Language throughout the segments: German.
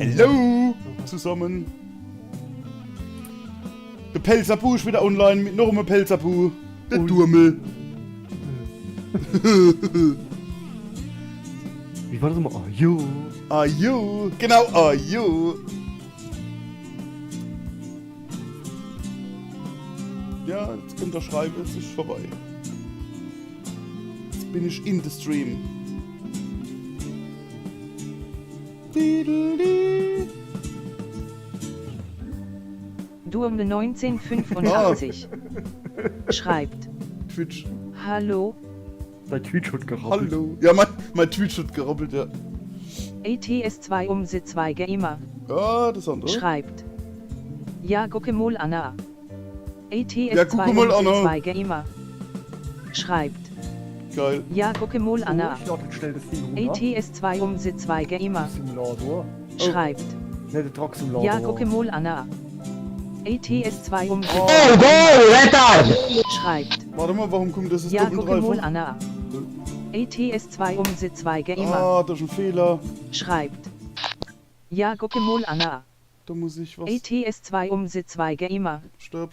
Hallo zusammen. Der Pelzerbu ist wieder online mit noch einem Pelzerbu. Der Durmel. Wie war das immer? Ajo. Ajo. Genau, ajo. Ja, jetzt könnt ihr schreiben, es ist vorbei. Jetzt bin ich in the Stream. Durmel 1985 schreibt: Twitch. Hallo, Dein Twitch hat gerappelt. Hallo. Ja, mein Twitch hat gerappelt, ja. ATS2 Umse 2 Gamer Ja, das andere. schreibt: Ja, gucke mal Anna. Ja, ATS2 gucke mal, Anna. Umse 2 Gamer schreibt: Geil. Ja, gucke mal Anna. Ich lade schnell das Ding runter. ATS2 Umse 2 Gamer Simulator. schreibt: Nicht der Truck-Simulator. Ja, gucke mal Anna. ATS2 Umse Oh. 2 schreibt: Warte mal, warum kommt das jetzt Ja, doppelt gucke mal drauf? Anna. ATS2 Umse 2 Gamer Ah, das ist ein Fehler. schreibt: Ja, gucke mal Anna. Da muss ich was... ATS2 Umse 2 Gamer Stopp.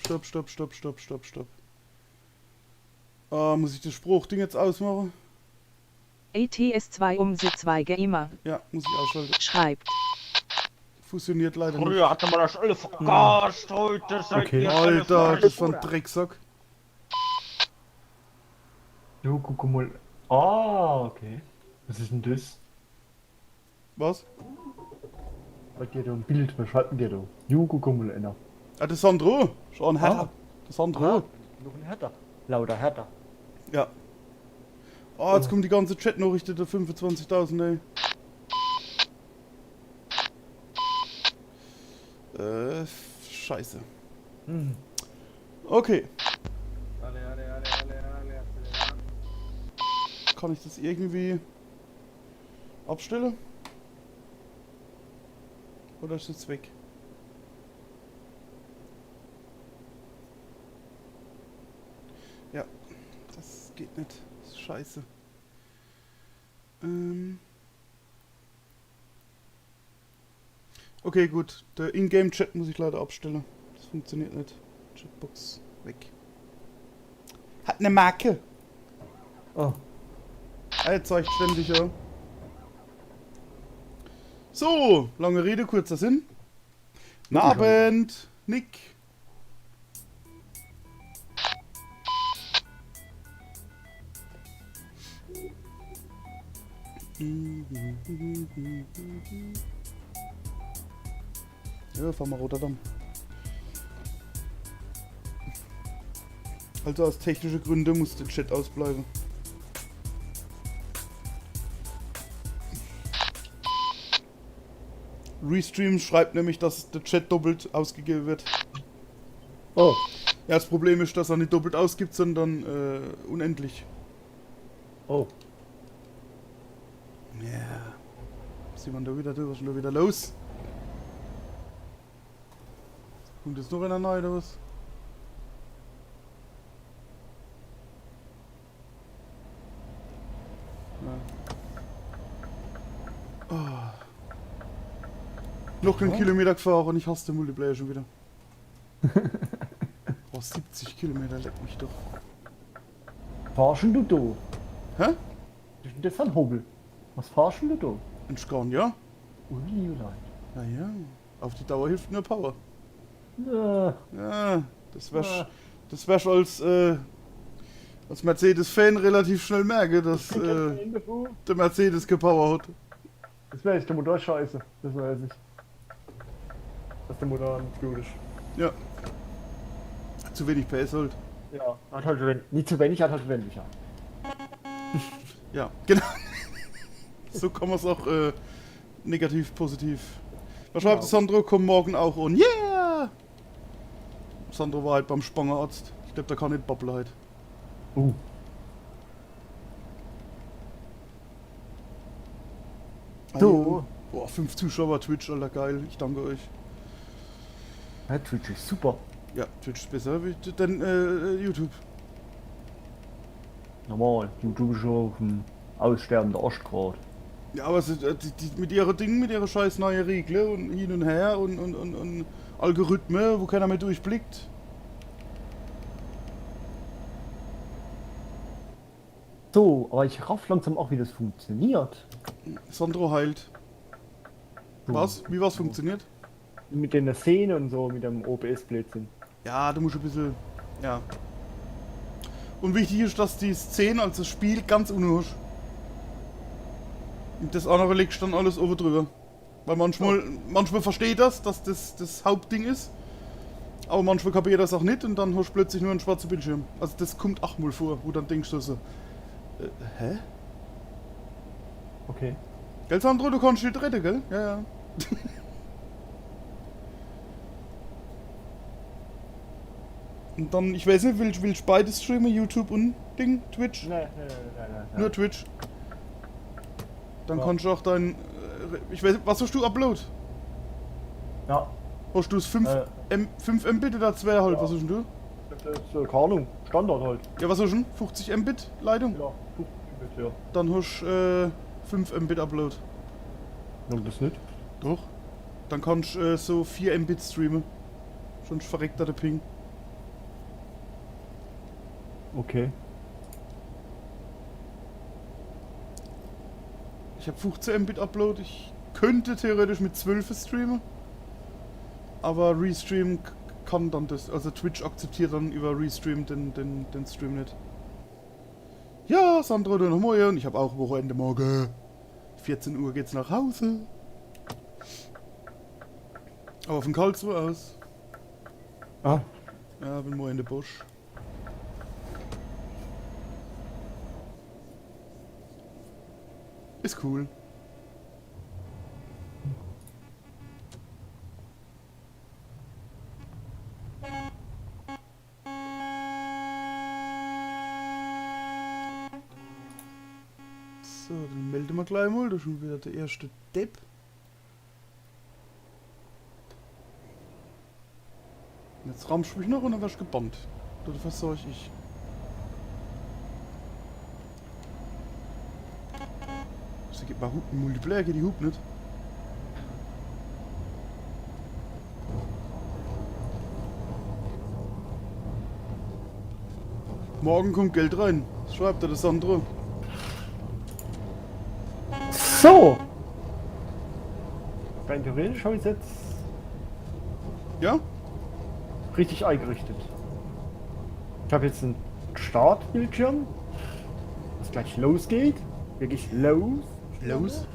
Ah, muss ich das Spruchding jetzt ausmachen? ATS2 Umse 2 Gamer Ja, muss ich ausschalten. schreibt: Fusioniert leider nicht. Früher hatte man das alle vergast, heute seid Okay. ihr alle Alter, das war ein Fleisch. Drecksack. Jo, guck mal. Ah, okay. Was ist denn das? Was? Bei dir da ein Bild, was schreibt denn der da? Jo, guck mal, einer. Ah, das Sandro. Schon Herr. Das Sandro. Noch ein Härter. Lauter Härter. Ja. Ah, jetzt kommt die ganze Chat-Nachrichten der 25.000, ey. Scheiße. Okay. Kann ich das irgendwie abstellen? Oder ist es weg? Ja, das geht nicht. Das ist scheiße. Okay, gut. Der Ingame-Chat muss ich leider abstellen. Das funktioniert nicht. Chatbox weg. Hat eine Marke. Oh. Er zeigt ständig, ja. So, lange Rede, kurzer Sinn. Guten Abend, Nick. Ja, fahren wir Rotterdam. Also aus technischen Gründen muss der Chat ausbleiben. Restream schreibt nämlich, dass der Chat doppelt ausgegeben wird. Oh. Ja, das Problem ist, dass er nicht doppelt ausgibt, sondern unendlich. Oh. Ja. Was ist da wieder? Was ist denn da wieder los? Kommt jetzt noch einer neu oder was? Ja. Oh. Noch kein Kilometer gefahren und ich hasse den Multiplayer schon wieder. Oh, 70 Kilometer, leck mich doch. Fahrst du da? Hä? Das ist der Fernhobel. Was fahrst du da? Ein Scania? Ui, Naja, auf die Dauer hilft nur Power. ja. Ja, das wär's als Mercedes-Fan relativ schnell merke, dass der Mercedes keine Power hat. Das wäre echt der Motor scheiße. Das weiß ich. Dass der Motor nicht gut ist. Ja. Zu wenig PS halt. Ja, hat halt nicht zu wenig, hat halt wenig, ja. Ja, genau. So kann man es auch negativ, positiv. Was schreibt Sandro? Komm morgen auch und yeah! Sandro war halt beim Spangerarzt. Ich glaube, der kann nicht babbeln halt. So. Boah, 5 Zuschauer, Twitch, Alter, geil. Ich danke euch. Ja, Twitch ist super. Ja, Twitch ist besser wie denn YouTube. Normal. YouTube ist schon auf dem aussterbenden Ostgrad. Ja, aber mit ihren Dingen, mit ihrer scheiß neuen Regel und hin und her und Algorithmen, wo keiner mehr durchblickt. So, aber ich raff langsam auch, wie das funktioniert. Sandro heilt. Was? Wie was funktioniert? Mit den Szenen und so, mit dem OBS-Blödsinn. Ja, du musst ein bisschen. Ja. Und wichtig ist, dass die Szene, also das Spiel, ganz unten hast. Und das andere legst du dann alles oben drüber. Weil manchmal versteht das, dass das Hauptding ist. Aber manchmal kapiert das auch nicht und dann hast du plötzlich nur einen schwarzen Bildschirm. Also das kommt auch mal vor, wo dann denkst du so. Hä? Okay. Gell, Sandro, du kannst nicht retten, gell? Ja, ja. Und dann, ich weiß nicht, willst du beides streamen? YouTube und Ding? Twitch? Nein. Nur Twitch. Dann Ja. kannst du auch dein. Ich weiß, was hast du Upload? Ja. Hast du es 5 Mbit oder 2,5? Ja. Was hast denn du? Das ist, keine Ahnung, Standard halt. Ja, was hast du denn? 50 Mbit Leitung? Ja, ja. Dann hast du 5 Mbit Upload. Und das nicht? Doch. Dann kannst du so 4 Mbit streamen. Schon verreckt der Ping. Okay. Ich habe 15 Mbit Upload. Ich könnte theoretisch mit 12 streamen. Aber Restream kann dann das. Also Twitch akzeptiert dann über Restream den Stream nicht. Ja, Sandro, du noch morgen. Ich habe auch Wochenende morgen. 14 Uhr geht's nach Hause. Aber von Karlsruhe aus. Ah. Ja, bin morgen in der Busch. Ist cool. So, dann melden wir gleich mal. Das ist schon wieder der erste Depp. Jetzt rammst du mich noch und dann wirst du gebannt. Oder verseuch ich. Das geht bei Multiplayer, geht die Hub nicht. Morgen kommt Geld rein. Das schreibt er, das Sandro. So! Rein theoretisch habe ich jetzt Ja? richtig eingerichtet. Ich habe jetzt einen Startbildschirm, was gleich losgeht. Wirklich los. Los.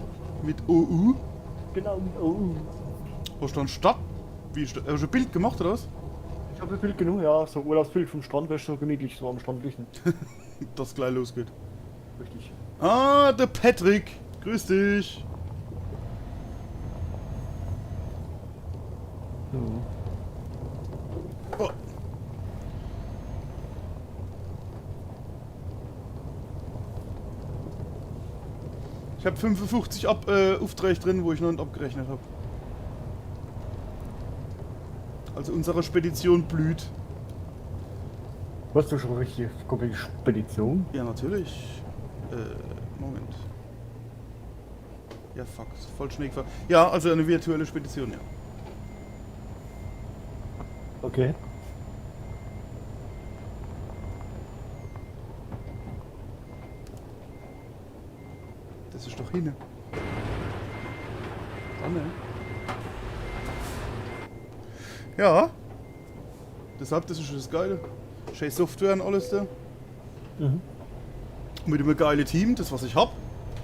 Mit OU. Genau, oh. Wo stand Stadt? Wie hast du ein Bild gemacht oder was? Ich habe ein Bild genug, ja, so Urlaubsbild vom Strand, wäre so gemütlich, so am Strand liegen. Dass gleich losgeht. Richtig. Ah, der Patrick. Grüß dich. So. Oh. Ich habe 55 Aufträge drin, wo ich noch nicht abgerechnet habe. Also unsere Spedition blüht. Warst du schon richtig komplette Spedition? Ja, natürlich. Moment. Ja, fuck. Ist voll Schnee gefahren. Ja, also eine virtuelle Spedition, ja. Okay. Das ist doch hin. Dann, ne? Ja. Deshalb, das ist schon das Geile. Scheiß Software und alles da. Mhm. Mit einem geilen Team, das was ich hab,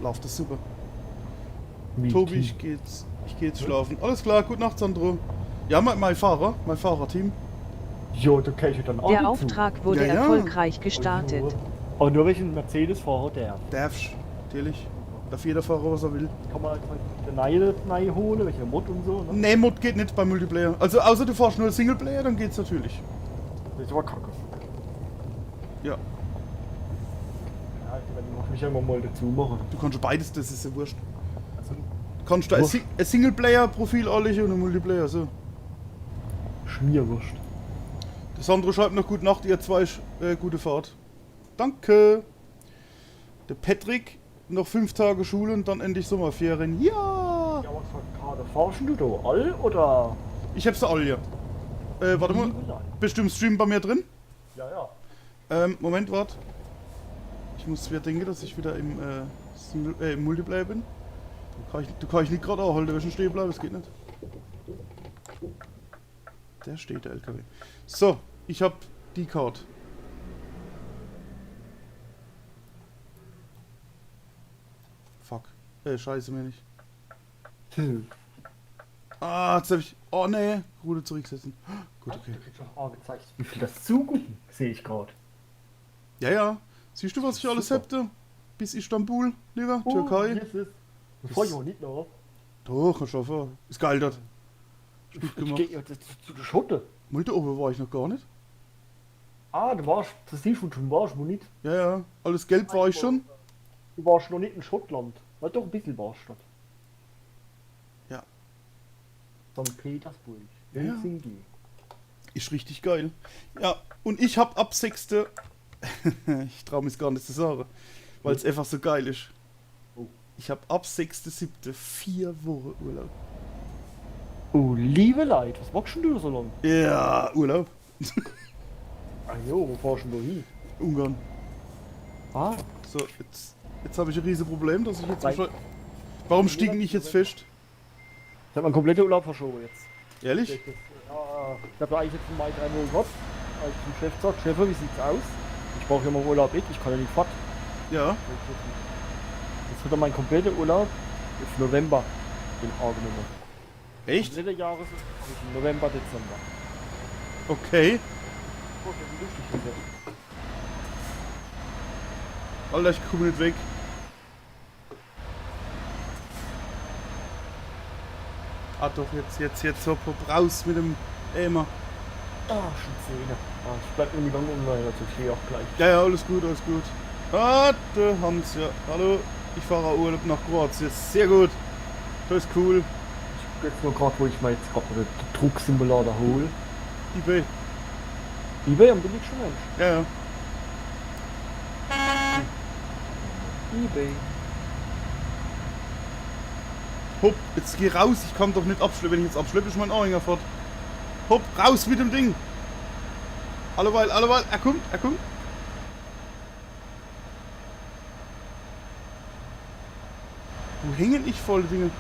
läuft das super. Wie Tobi, Team? ich geh jetzt schlafen. Alles klar, gute Nacht, Sandro. Ja, mein Fahrerteam. Jo, du kennst dann auch Der dazu. Auftrag wurde Ja, ja. erfolgreich gestartet. Aber nur welchen Mercedes-Fahrer der. Darfst, natürlich. Darf jeder Fahrer, was er will. Kann man den neue holen, welcher Mod und so, ne? Nee, Mod geht nicht beim Multiplayer. Also außer du fährst nur Singleplayer, dann geht's natürlich. Das ist aber kacke. Ja. Ja, ich werde mich irgendwann mal dazu machen. Du kannst beides, das ist ja wurscht. Also, Du kannst da ein Wurscht. ein Singleplayer-Profil anlegen und ein Multiplayer, so. Schmierwurst. Der Sandro schreibt noch gute Nacht, ihr zwei gute Fahrt. Danke. Der Patrick noch 5 Tage Schule und dann endlich Sommerferien. Ja! Ja, was hat gerade forschen du da? All oder? Ich hab's da alle hier. Warte mal. Bist du im Stream bei mir drin? Ja, ja. Moment, warte. Ich muss wieder denken, dass ich wieder im im Multiplayer bin. Du kann ich nicht gerade anhalten, wenn ich stehen bleibe, das geht nicht. Der steht, der LKW. So, ich hab die Card. Fuck. Scheiße mir nicht. Jetzt hab ich. Oh nee, Route zurücksetzen. Gut, okay. Du kriegst auch angezeigt, wie viel das zugucken, sehe ich gerade. Ja, ja. Siehst du, was ich alles hätte? Bis Istanbul, lieber Türkei. Yes, yes. Das fahr ich auch nicht noch. Doch, kannst du schaffen. Ist geil dort. Ist gut Ich gemacht. gehe zu der Schotte. Multe oben war ich noch gar nicht. Ah, du warst, das siehst du schon, warst du nicht. Ja, ja. Alles gelb war ich schon. Du warst noch nicht in Schottland. Weil doch ein bisschen warst du dort. Ja. St. Petersburg. Ja. Helsinki. Ist richtig geil. Ja, und ich hab ab 6. ich trau mich gar nicht zu sagen. Weil es einfach so geil ist. Oh. Ich hab ab 6.7. 4 Wochen Urlaub. Oh, liebe Leute, was machst denn du so lang? Ja, Urlaub. Ah jo, wo fahrst denn du hin? Ungarn. Ah, So, jetzt habe ich ein riesen Problem, dass ich jetzt... Nein. Warum stieg ich jetzt fest? ich hab meinen kompletten Urlaub verschoben jetzt. Ehrlich? Ich hab ja eigentlich jetzt im Mai 3 Monate gehabt. Als ich zum Chef gesagt, Chef, wie sieht's aus? Ich brauche ja mal Urlaub mit, ich kann ja nicht fort. Ja. Jetzt wird er mein kompletter Urlaub im November in angenommen. Echt? Dritte Jahres zwischen November, Dezember. Okay. Guck, wie lustig das ist. Alter, ich komme nicht weg. Ah doch, jetzt hopp raus mit dem Eimer. Ah, schon Zähne. Ah, ich bleib irgendwie lang online, also ich stehe auch gleich. Ja, ja, alles gut, alles gut. Ah, der Hans, ja. Hallo, ich fahre Urlaub nach Kroatien. Sehr gut. Das ist cool. Ich guck jetzt nur gerade, wo ich mal jetzt gerade den Drucksimulator hole. eBay. eBay am billigsten Mensch. Ja, ja. eBay. Hopp, jetzt geh raus. Ich kann doch nicht abschleppen. Wenn ich jetzt abschleppe, ist mein Anhänger fort. Hopp, raus mit dem Ding. Alleweil. Er kommt. Wo hängen ich voll Dinge?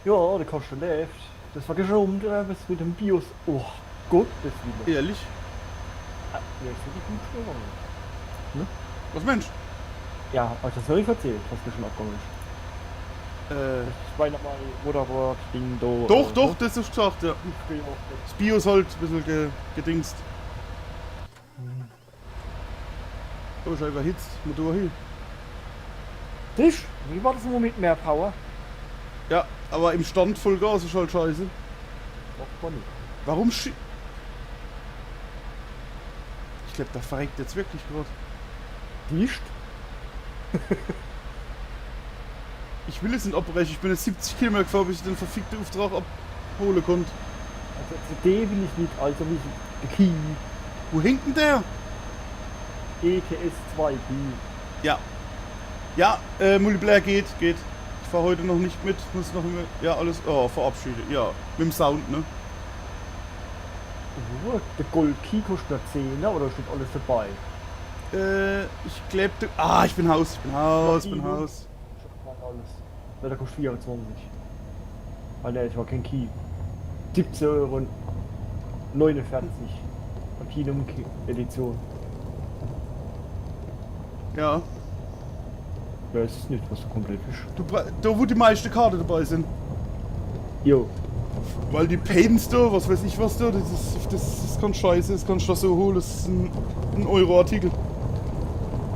Ja, der kostet läuft. Das war schon umdrehen mit dem BIOS. Oh Gott, das wieder. Ehrlich? Ah, ja, ist wirklich gut geworden. Was Mensch? Ja, hab ich das noch nicht erzählt, was mir schon abgegangen ist. Ich meine mal, Motorrad, Ding, do. Doch, das ist gesagt, ja. Das Bio ist halt ein bisschen gedingst. Oh, ist er überhitzt. Motor hier. Tisch, wie war das immer mit mehr Power? Ja, aber im Stand voll Gas ist halt scheiße. Macht man nicht. Warum Ich glaube, der verreckt jetzt wirklich gerade. Nicht? Ich will jetzt nicht abbrechen. Ich bin jetzt 70 Kilometer gefahren, bis ich den verfickten Auftrag abholen konnte. Also CD will ich nicht, also wie der Key. Wo hängt denn der? ETS 2 Key. Ja. Ja, Multiplayer geht. Ich fahre heute noch nicht mit. Muss noch immer. Ja, alles. Oh, verabschiedet. Ja, mit dem Sound, ne? Oh, der Gold Key kostet nur 10, ne? Oder steht alles dabei? Ich glaube. Ich bin Haus. Alles. Ja, der kostet 24. Ah ne, ich war kein Key. 17 Euro. 49. Platinum Edition. Ja. Ja, es ist nicht, was so komplett ist. Da wo die meisten Karten dabei sind. Jo. Weil die Paints da, was weiß ich was da, das kann scheiße, das kannst du so holen, das ist ein Euro-Artikel.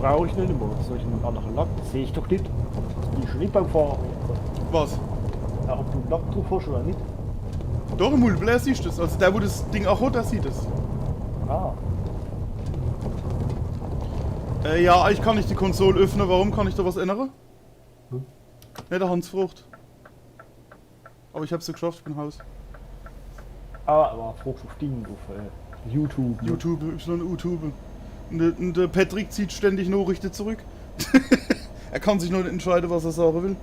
Brauche ich nicht immer. Soll ich einen anderen Lack? Das sehe ich doch nicht. Das bin ich schon nicht beim Fahren. Was? Ja, ob du einen Lack drauf hast oder nicht. Doch, im Multiplayer siehst du das. Also der, wo das Ding auch hat, der sieht es. Ah. Ja, ich kann nicht die Konsole öffnen. Warum? Kann ich da was ändern? Hm? Ne, der Hansfrucht. Aber ich hab's ja geschafft, ich bin Haus. Aber fragst auf Ding, auf YouTube. Ne? YouTube. Und der Patrick zieht ständig Nachrichten zurück. Er kann sich noch nicht entscheiden, was er sagen will.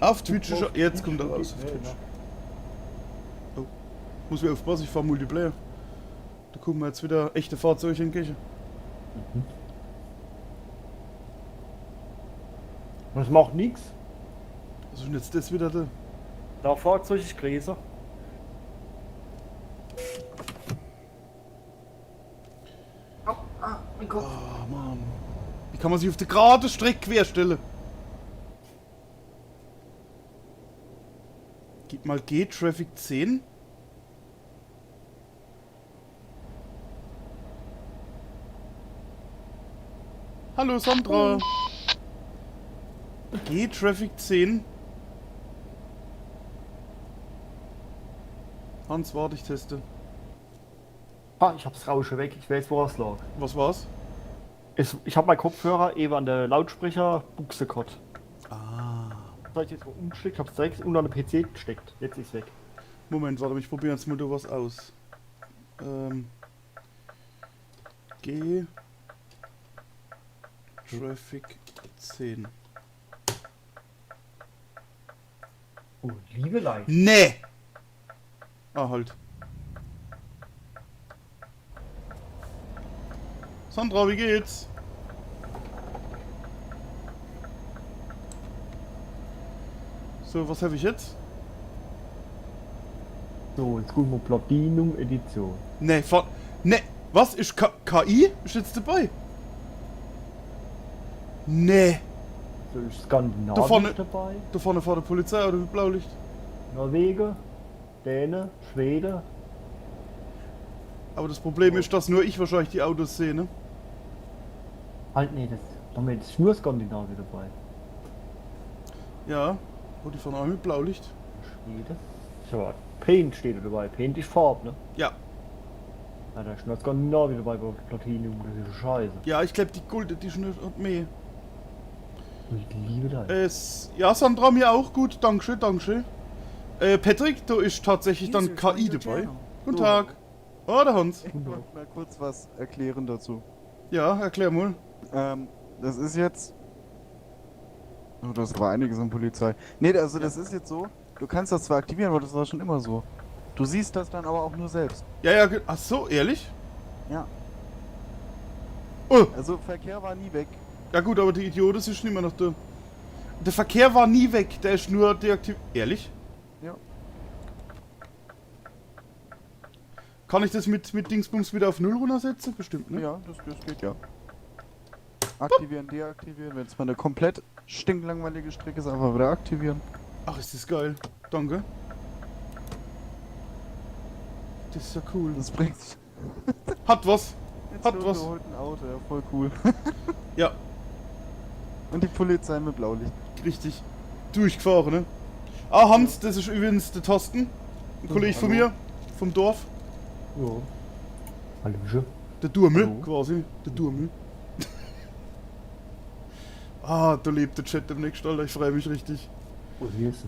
Auf Twitch ist er. Jetzt kommt er raus. Auf Twitch. Oh. Muss mir aufpassen, ich fahr Multiplayer. Da gucken wir jetzt wieder echte Fahrzeuge entgegen. Das macht nichts. Was ist denn jetzt das wieder da? Da Fahrzeug ist größer. Mein Kopf. Oh Mann. Wie kann man sich auf die gerade Strecke querstellen? Gib mal G-Traffic 10. Hallo Sandra. G-Traffic 10. Hans, warte, ich teste. Ah, ich hab's Rauschen weg. Ich weiß, woran es lag. Was war's? Ich hab meinen Kopfhörer eben an der Lautsprecher Buchse gehabt. Ah. Das hab ich jetzt mal umgesteckt, hab's direkt unter den PC gesteckt. Jetzt ist weg. Moment, warte, ich probiere jetzt mal da was aus. G Traffic 10. Oh, liebe Leute. Nee! Ah, halt. Sandra, wie geht's? So, was habe ich jetzt? So, jetzt gucken wir Platinum Edition. Nee, nee, was? Ist KI? Ist jetzt dabei? Nee. So ist Skandinavien Da vorne- dabei. Da vorne vor der Polizei oder mit Blaulicht? Norwegen, Däne, Schweden. Aber das Problem ist, dass nur ich wahrscheinlich die Autos sehe, ne? Halt, nee, das Moment, ist nur Skandinavien dabei. Ja. Oh, die fahren auch mit Blaulicht. Schweden. So, Paint steht da dabei. Paint ist Farbe, ne? Ja. Ja, da ist nur Skandinavien dabei bei Platinum. Das ist scheiße. Ja, ich glaube, die Gold Edition hat mehr. Ich liebe das. Ja, Sandra, mir auch gut. Dankeschön, Dankeschön. Patrick, da ist tatsächlich dann KI dabei. Guten Tag. Oh, der Hans. Ich wollte mal kurz was erklären dazu. Ja, erklär mal. Das ist jetzt... Oh, das war einiges an Polizei. Nee, also das ist jetzt so, du kannst das zwar aktivieren, aber das war schon immer so. Du siehst das dann aber auch nur selbst. Ja, ja, ach so, ehrlich? Ja. Oh, Also Verkehr war nie weg. ja gut, aber die Idioten sind immer noch da. Der Verkehr war nie weg, der ist nur deaktiviert. Ehrlich? Ja. Kann ich das mit Dingsbums wieder auf 0 runtersetzen? Bestimmt, ne? Ja, das geht ja. Aktivieren, deaktivieren. Wenn es mal eine komplett stinklangweilige Strecke ist, einfach wieder aktivieren. Ach, ist das geil. Danke. Das ist ja cool. Das bringt... Hat was. Jetzt Hat nur was. geholt ein Auto, ja, voll cool. Ja, Und die Polizei mit Blaulicht. richtig. Durchgefahren, ne? Ah, Hans, das ist übrigens der Thorsten. Ein Kollege von hallo. mir. Vom Dorf. Ja. Hallo. Der Durmel, Hallo. quasi. Der Durmel. Ah, da lebt der Chat demnächst, Alter. Ich freue mich richtig. Oh, Jesus.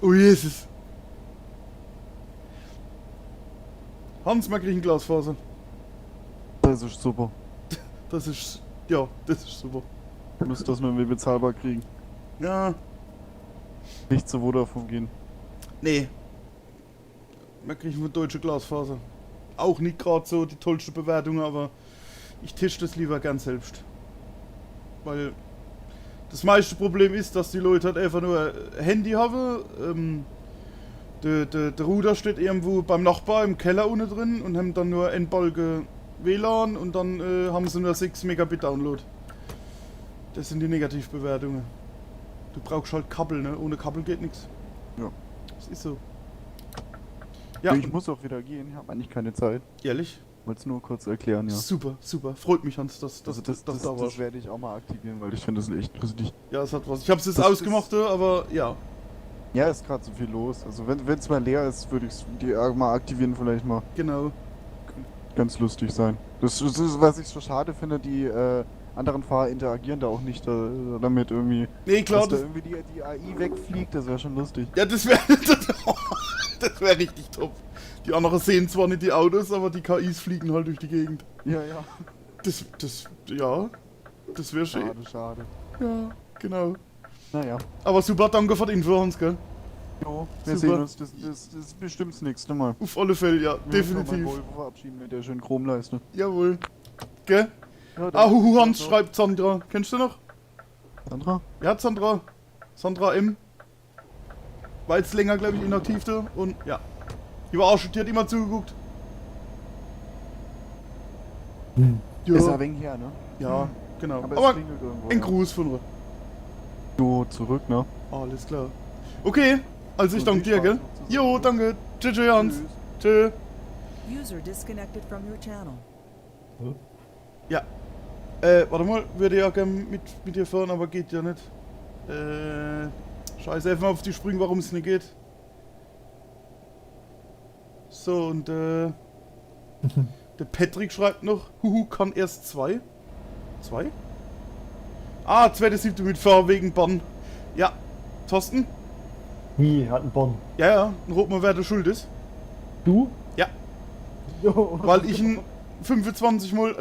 Oh, Jesus. Hans, mag ich ein Glasfaser? Das ist super. Das ist... Ja, das ist super. Müsst das mal bezahlbar kriegen. Ja, Nicht zu Vodafone gehen. nee. Mag ich eine deutsche Glasfaser. Auch nicht gerade so die tollste Bewertung, aber ich tisch das lieber gern selbst. Weil das meiste Problem ist, dass die Leute halt einfach nur ein Handy haben. Der Router steht irgendwo beim Nachbar im Keller unten drin und haben dann nur Endbalke WLAN und dann haben sie nur 6 Megabit Download. Das sind die Negativbewertungen. Du brauchst halt Kabel, ne? Ohne Kabel geht nichts. Ja. Das ist so. Ja, Ich muss auch wieder gehen, ich habe eigentlich keine Zeit. ehrlich? Wollte es nur kurz erklären, ja. Super, super. Freut mich, Hans, dass Also das da das warst. werde ich auch mal aktivieren, weil ich finde das echt lustig. Ja, es hat was. Ich hab's jetzt Das ausgemacht, aber ja. Ja, ist gerade so viel los. Also wenn es mal leer ist, würde ich die mal aktivieren, vielleicht mal. Genau. Ganz lustig sein. Das ist, was ich so schade finde, die anderen Fahrer interagieren da auch nicht damit irgendwie. Nee, klar, dass da das, irgendwie die AI wegfliegt, das wäre schon lustig. ja, das wäre Das wäre richtig top. Die anderen sehen zwar nicht die Autos, aber die KIs fliegen halt durch die Gegend. Ja, ja. Das wäre schön. Schade, schade. Ja, genau. Naja. Aber super, danke für die Info, Hans, gell? Jo, wir Super. sehen uns. Das ist bestimmt das nächste Mal. Auf alle Fälle, ja, Wir müssen noch definitiv. mal Volvo verabschieden mit der schönen Chromleiste. Jawohl. Gell? Ja, Ah, Huhu Hans schreibt Sandra. Kennst du noch? Sandra? Ja, Sandra. Sandra M. War jetzt länger, glaube ich, inaktiv da. Und ja. Die war auch schon, die hat immer zugeguckt. Ist ein wenig her, ne? Ja, genau. Aber, Aber es klingelt irgendwo. ein ja. Gruß von ihr. Du zurück, ne? Alles klar. Okay, also ich Und danke viel dir, gell? Spaß noch zusammen. Jo, danke. Tschüss, tschüss, Hans. Tschüss. Tschüss. User disconnected from your channel. Ja. Warte mal, würde ja gern mit dir fahren, aber geht ja nicht. Scheiße, einfach mal auf die Sprünge, warum es nicht geht. So, und der Patrick schreibt noch, Huhu kann erst 2. 2? Ah, 2.7. mit Fahr wegen Bann. Ja, Thorsten? Wie, hat ein Bonn. Ja, ja, ein Rotmann, wer der schuld ist. Du? Ja. Jo. Weil ich ihn 25 Mal.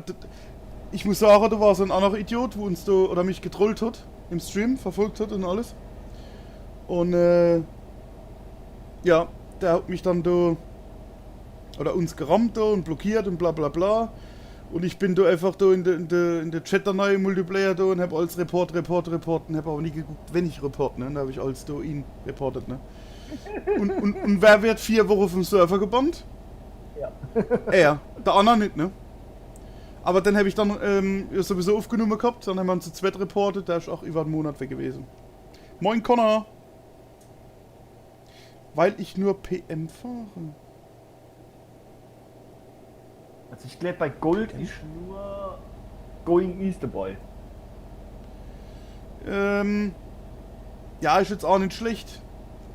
Ich muss sagen, da war so ein anderer Idiot, wo uns da oder mich getrollt hat im Stream, verfolgt hat und alles. Und ja, der hat mich dann da oder uns gerammt da und blockiert und bla bla bla. Und ich bin da einfach da in der Chat danach im Multiplayer da und hab alles Report und hab aber nie geguckt, wenn ich report, ne? Da habe ich alles da ihn reportet, ne? Und wer wird 4 Wochen vom Server gebannt? Ja. Er, der andere nicht, ne? Aber dann habe ich dann sowieso aufgenommen gehabt, dann haben wir ihn zu zweit reportet, der ist auch über einen Monat weg gewesen. Moin Connor! Weil ich nur PM fahre. Also ich glaube bei Gold ist nur Going East dabei. Ja, ist jetzt auch nicht schlecht.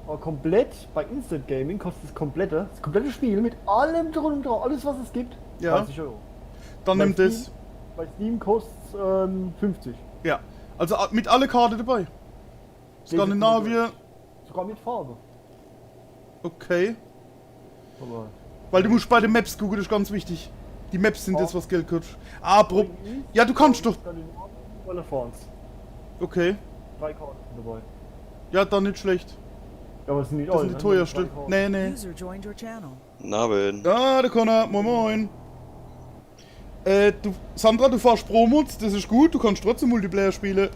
Aber komplett bei Instant Gaming kostet das komplette Spiel mit allem drum und dran, alles was es gibt, Ja. 20 Euro. Dann Bei nimmt Steam- es. Bei Steam kostet es 50. Ja. Also mit alle Karte dabei. Skandinavien, Sogar mit Farbe. okay. Aber Weil du musst bei den Maps gucken, das ist ganz wichtig. Die Maps sind Ja. das, was Geld kostet. Ah, ja, du kannst doch. Oder France. Okay. 3 Karten sind dabei. Ja, dann nicht schlecht. Ja, aber es sind nicht Das alle. sind die ne? teuersten. 3 Karten. Nee, nee. User joined your channel. Naben. Ah, der Connor, moin moin. Sandra, du fährst Pro-Mods, das ist gut, du kannst trotzdem Multiplayer spielen.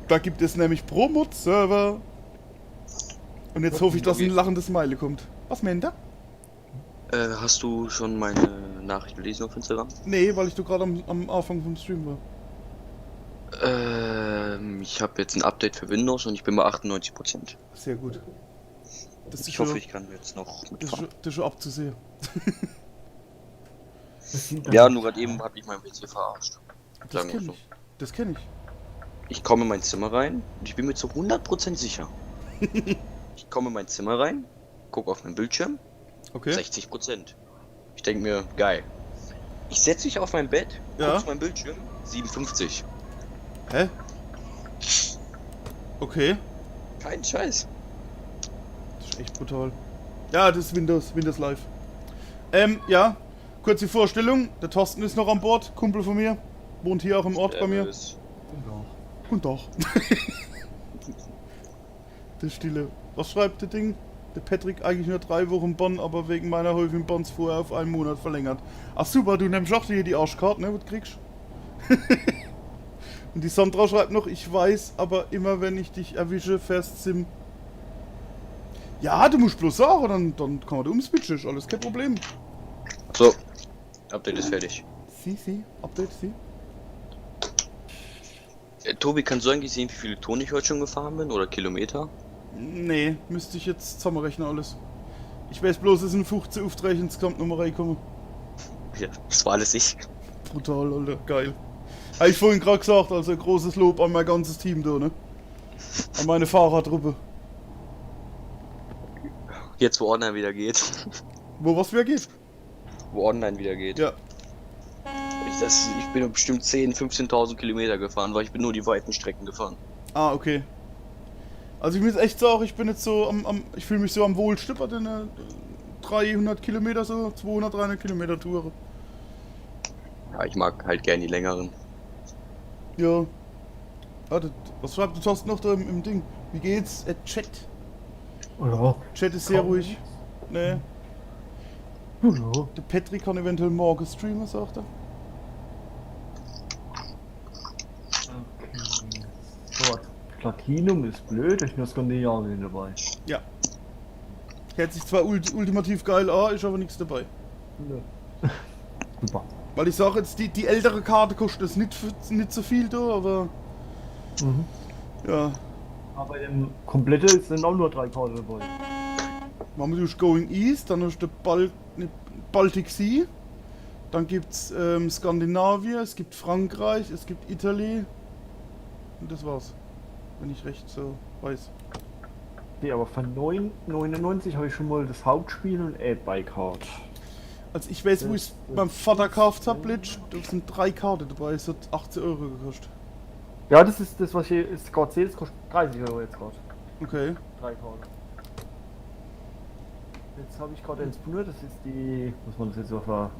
Da gibt es nämlich Pro-Mod-Server. Und jetzt hoffe ich, dass ein lachendes Smiley kommt. Was meint er? Hast du schon meine Nachricht gelesen auf Instagram? Nee, weil ich du gerade am Anfang vom Stream war. Ich habe jetzt ein Update für Windows und ich bin bei 98%. Sehr gut. Das ist Ich schon, hoffe, ich kann jetzt noch das ist mitfahren. schon, das ist schon abzusehen. Das sind Ja, nur gerade eben habe ich meinen PC verarscht. Das Sagen wir kenne so. ich. Das kenne ich. Ich komme in mein Zimmer rein und ich bin mir zu 100% sicher. Ich komme in mein Zimmer rein, gucke auf meinen Bildschirm, Okay. 60%. Ich denke mir, geil. Ich setze mich auf mein Bett, gucke Ja. auf meinen Bildschirm, 57. Hä? Okay. Kein Scheiß. Das ist echt brutal. Ja, das ist Windows Live. Ja. Kurze Vorstellung. Der Thorsten ist noch an Bord, Kumpel von mir. Wohnt hier auch im Ort bei mir. Servus. Guten Tag. Der Stille. Was schreibt der Ding? Der Patrick eigentlich nur 3 Wochen Bonn, aber wegen meiner häufigen Bonds vorher auf einen Monat verlängert. Ach super, du nimmst auch hier die Arschkarte, ne? Was kriegst Und die Sandra schreibt noch, ich weiß, aber immer wenn ich dich erwische, fährst Sim. Ja, du musst bloß sagen, dann kann man da umswitchen, ist alles kein Problem. So, Update ist fertig. Sie, Update, sie. Tobi, kannst du eigentlich sehen, wie viele Touren ich heute schon gefahren bin oder Kilometer? Nee, müsste ich jetzt zusammenrechnen alles. Ich weiß bloß, es sind 15 Aufträge insgesamt nochmal reinkommen. Ja, das war alles ich. Brutal, Alter, geil. Habe ich vorhin gerade gesagt, also großes Lob an mein ganzes Team da, ne? An meine Fahrertruppe. Jetzt, wo online wieder geht. Wo was wer geht? Wo online wieder geht. Ja. Ich bin bestimmt 10.000, 15.000 Kilometer gefahren, weil ich bin nur die weiten Strecken gefahren. Ah, okay. Also ich muss echt sagen, ich bin jetzt so ich fühle mich so am wohlsten bei den 300 Kilometer, so 200, 300 Kilometer Touren. Ja, ich mag halt gern die längeren. Ja. Warte, was schreibt du Thorsten noch da im Ding? Wie geht's? Chat. Ja. Chat ist sehr ruhig. Nee. Ja. Der Patrick kann eventuell morgen streamen, sagt er. Okay. So, Platinum ist blöd, ich nur Skandinavien dabei. Ja. Hört sich zwar ultimativ geil an, ist aber nichts dabei. Nö. Super. Weil ich sage jetzt, die ältere Karte kostet es nicht so viel da, aber Mhm. ja. Aber bei dem Komplette sind auch nur 3 Karten dabei. Machen wir durch Going East, dann hast du Baltic Sea, dann gibt's Skandinavien, es gibt Frankreich, es gibt Italien und das war's. Wenn ich recht so weiß. Nee, aber von 9,99 habe ich schon mal das Hauptspiel und Add-by-Card. Also ich weiß, wo ich beim Vater gekauft habe, da sind 3 Karten dabei, es hat 18 Euro gekostet. Ja, das ist das, was ich jetzt gerade sehe, das kostet 30 Euro jetzt gerade. Okay. 3 Karten. Jetzt habe ich gerade eins benutzt, das ist die. Muss man das jetzt auf der.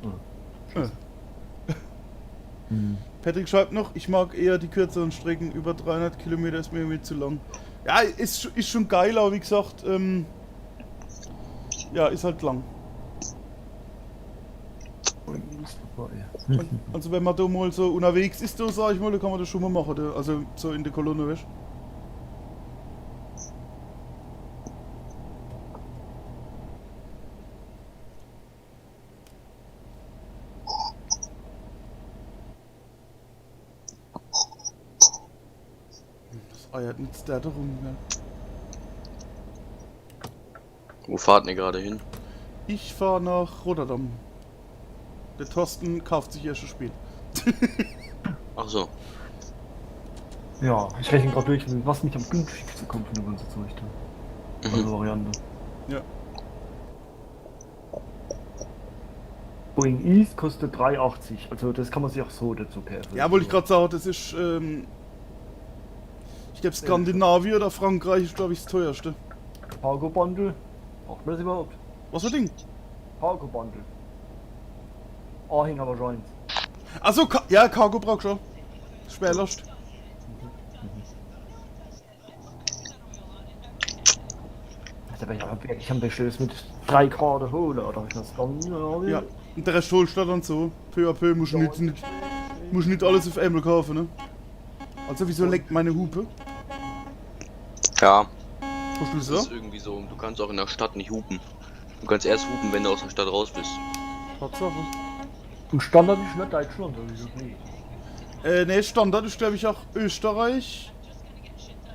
Patrick schreibt noch, ich mag eher die kürzeren Strecken, über 300 Kilometer ist mir irgendwie zu lang. Ja, ist schon geil, aber wie gesagt, ja, ist halt lang. Also wenn man da mal so unterwegs ist, da sag ich mal, da kann man das schon mal machen, da, also so in der Kolonne, weißt du? Das eiert nicht der da rum, ja. Wo fahrt ihr gerade hin? Ich fahre nach Rotterdam. Der Thorsten kauft sich erst ein Spiel. Ach so. Ja, ich rechne gerade durch, was mich am günstigsten kommt von der ganzen Zeug da. Also Variante. Ja. Going East kostet 3,80. Also das kann man sich auch so dazu kaufen. Ja, wollte ich gerade sagen, das ist, ich glaube Skandinavien oder Frankreich ist, glaube ich, das teuerste. Cargo Bundle. Braucht man das überhaupt? Was für ein Ding? Cargo Bundle. Anhänger wahrscheinlich. Achso, ja, Cargo brauchst du schon. Schwerlast. Also wenn ich aber wirklich am besten das mit 3 Karten holen, oder ich das dann. Ja. Und der Rest holst du dann so. Peu à peu musst du nicht alles auf einmal kaufen, ne? Also wieso leckt meine Hupe? Ja, Hast du das das so? ist irgendwie so. Du kannst auch in der Stadt nicht hupen. Du kannst erst hupen, wenn du aus der Stadt raus bist. Tatsache. Und Standard ist nicht Deutschland, oder wieso nicht? Ne, Standard ist glaube ich auch Österreich,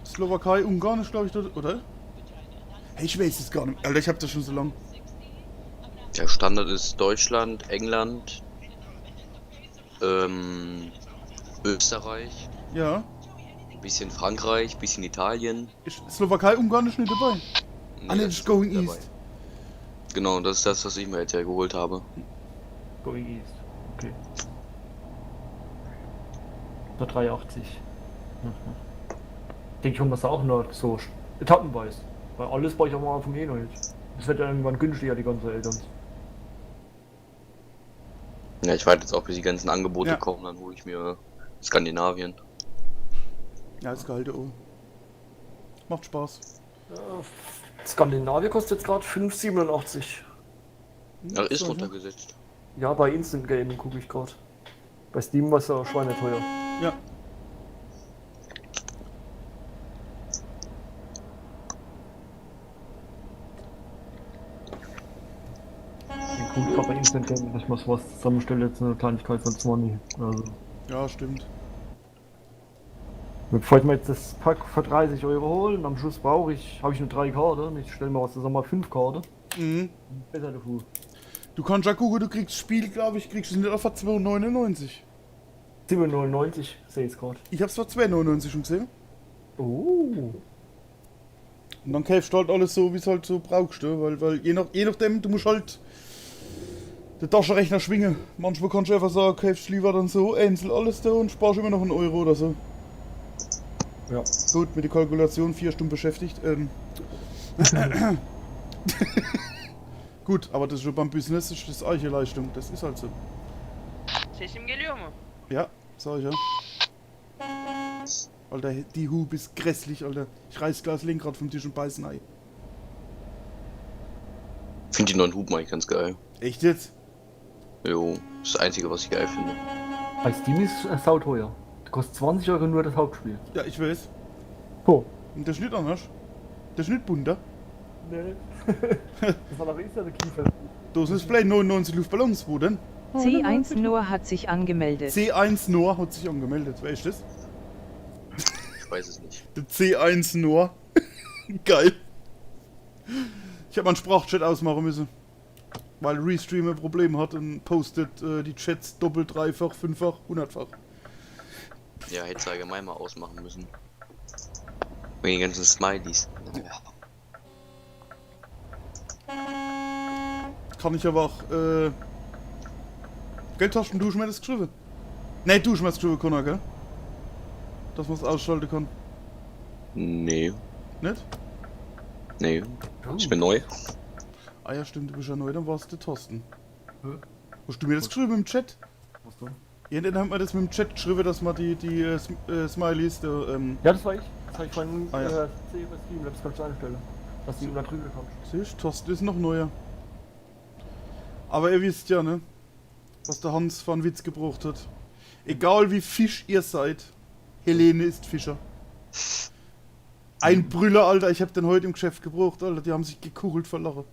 Slowakei, Ungarn ist glaube ich dort, oder? Hey, ich weiß es gar nicht. Alter, ich hab das schon so lang. Der Standard ist Deutschland, England, Österreich, Ja. bisschen Frankreich, bisschen Italien. Slowakei, Ungarn ist nicht dabei. Ah, ne, das ist Going dabei. East. Genau, das ist das, was ich mir jetzt ja geholt habe. Going East. Okay. Der 3,80. Denke ich, was auch noch so etappenweise. Weil alles brauche ich auch mal vom Eh noch jetzt. Das wird ja irgendwann günstiger, die ganze Eltern. Ja, ich warte jetzt auch, bis die ganzen Angebote Ja. kommen, dann hole ich mir Skandinavien. Ja, ist geil, der Ohr. Macht Spaß. Skandinavien kostet jetzt gerade 5,87. Ach, ist So, runtergesetzt. Ja, bei Instant Gaming gucke ich gerade. Bei Steam war es ja schweineteuer. Ja. Ich gucke gerade bei Instant Gaming, dass ich mal sowas zusammenstelle, jetzt eine Kleinigkeit von 20. Also. Ja, stimmt. Bevor ich mir jetzt das Pack für 30 Euro hole und am Schluss habe ich nur 3 Karten. Ich stelle mir was zusammen 5 Karten. Mhm. Besser dafür. Du kannst ja gucken, du kriegst Spiel, glaube ich, kriegst du nicht auf 2,99. 7,99 sehe ich es gerade. Ich hab's für 2,99 schon gesehen. Oh. Und dann kaufst du halt alles so, wie es halt so brauchst, ne? Weil je nachdem, du musst halt den Taschenrechner schwingen. Manchmal kannst du einfach sagen, kaufst lieber dann so einzeln alles da und sparst immer noch einen Euro oder so. Ja. Gut, mit der Kalkulation 4 Stunden beschäftigt. Gut, aber das ist schon beim Business, ist das eiche Leistung. Das ist halt so. Sesim geliyor mu? Ja, sag ich ja. Alter, die Hube ist grässlich, Alter. Ich reiß gleich das Lenkrad vom Tisch und beiß ein Ei. Finde die neuen Hupen eigentlich ganz geil. Echt jetzt? Jo, das ist das Einzige, was ich geil finde. Bei Steam ist es sauteuer. Das kostet 20 Euro nur das Hauptspiel. Ja, ich weiß. Oh. Und der ist nicht anders. Der ist nicht bunter. Nee. Das war doch eh so eine Kiefer. Da ist Play 99 Luftballons, wo denn? C1 Noah hat sich angemeldet. C1 Noah hat sich angemeldet. Wer ist das? Ich weiß es nicht. Der C1 Noah. Geil. Ich habe meinen Sprachchat ausmachen müssen. Weil Restream ein Problem hat und postet die Chats doppelt, dreifach, fünffach, hundertfach. Ja, hätte es allgemein mal ausmachen müssen. Wegen den ganzen Smileys. Ja. Kann ich aber auch, Geldtaschen, du hast mir das geschrieben? Ne, du hast mir das geschrieben, Connor, gell? Dass man es ausschalten kann. Nee, Nicht? nee. Ich bin neu. Ah ja, stimmt, du bist ja neu, dann warst du Thorsten. Hä? Hast du mir das geschrieben im Chat? Was denn? Irgendwann hat man das mit dem Chat geschrieben, dass man die Smileys, Ja, das war ich. Das habe ich vorhin Ah, ja. über Streamlabs kannst du einstellen. Dass die da drüber kommt. siehst du, Thorsten ist noch neuer. Aber ihr wisst ja, ne? Was der Hans von Witz gebraucht hat. Egal wie Fisch ihr seid, Helene ist Fischer. Ein Brüller, Alter, ich hab den heute im Geschäft gebraucht, Alter, die haben sich gekuchelt vor Lachen.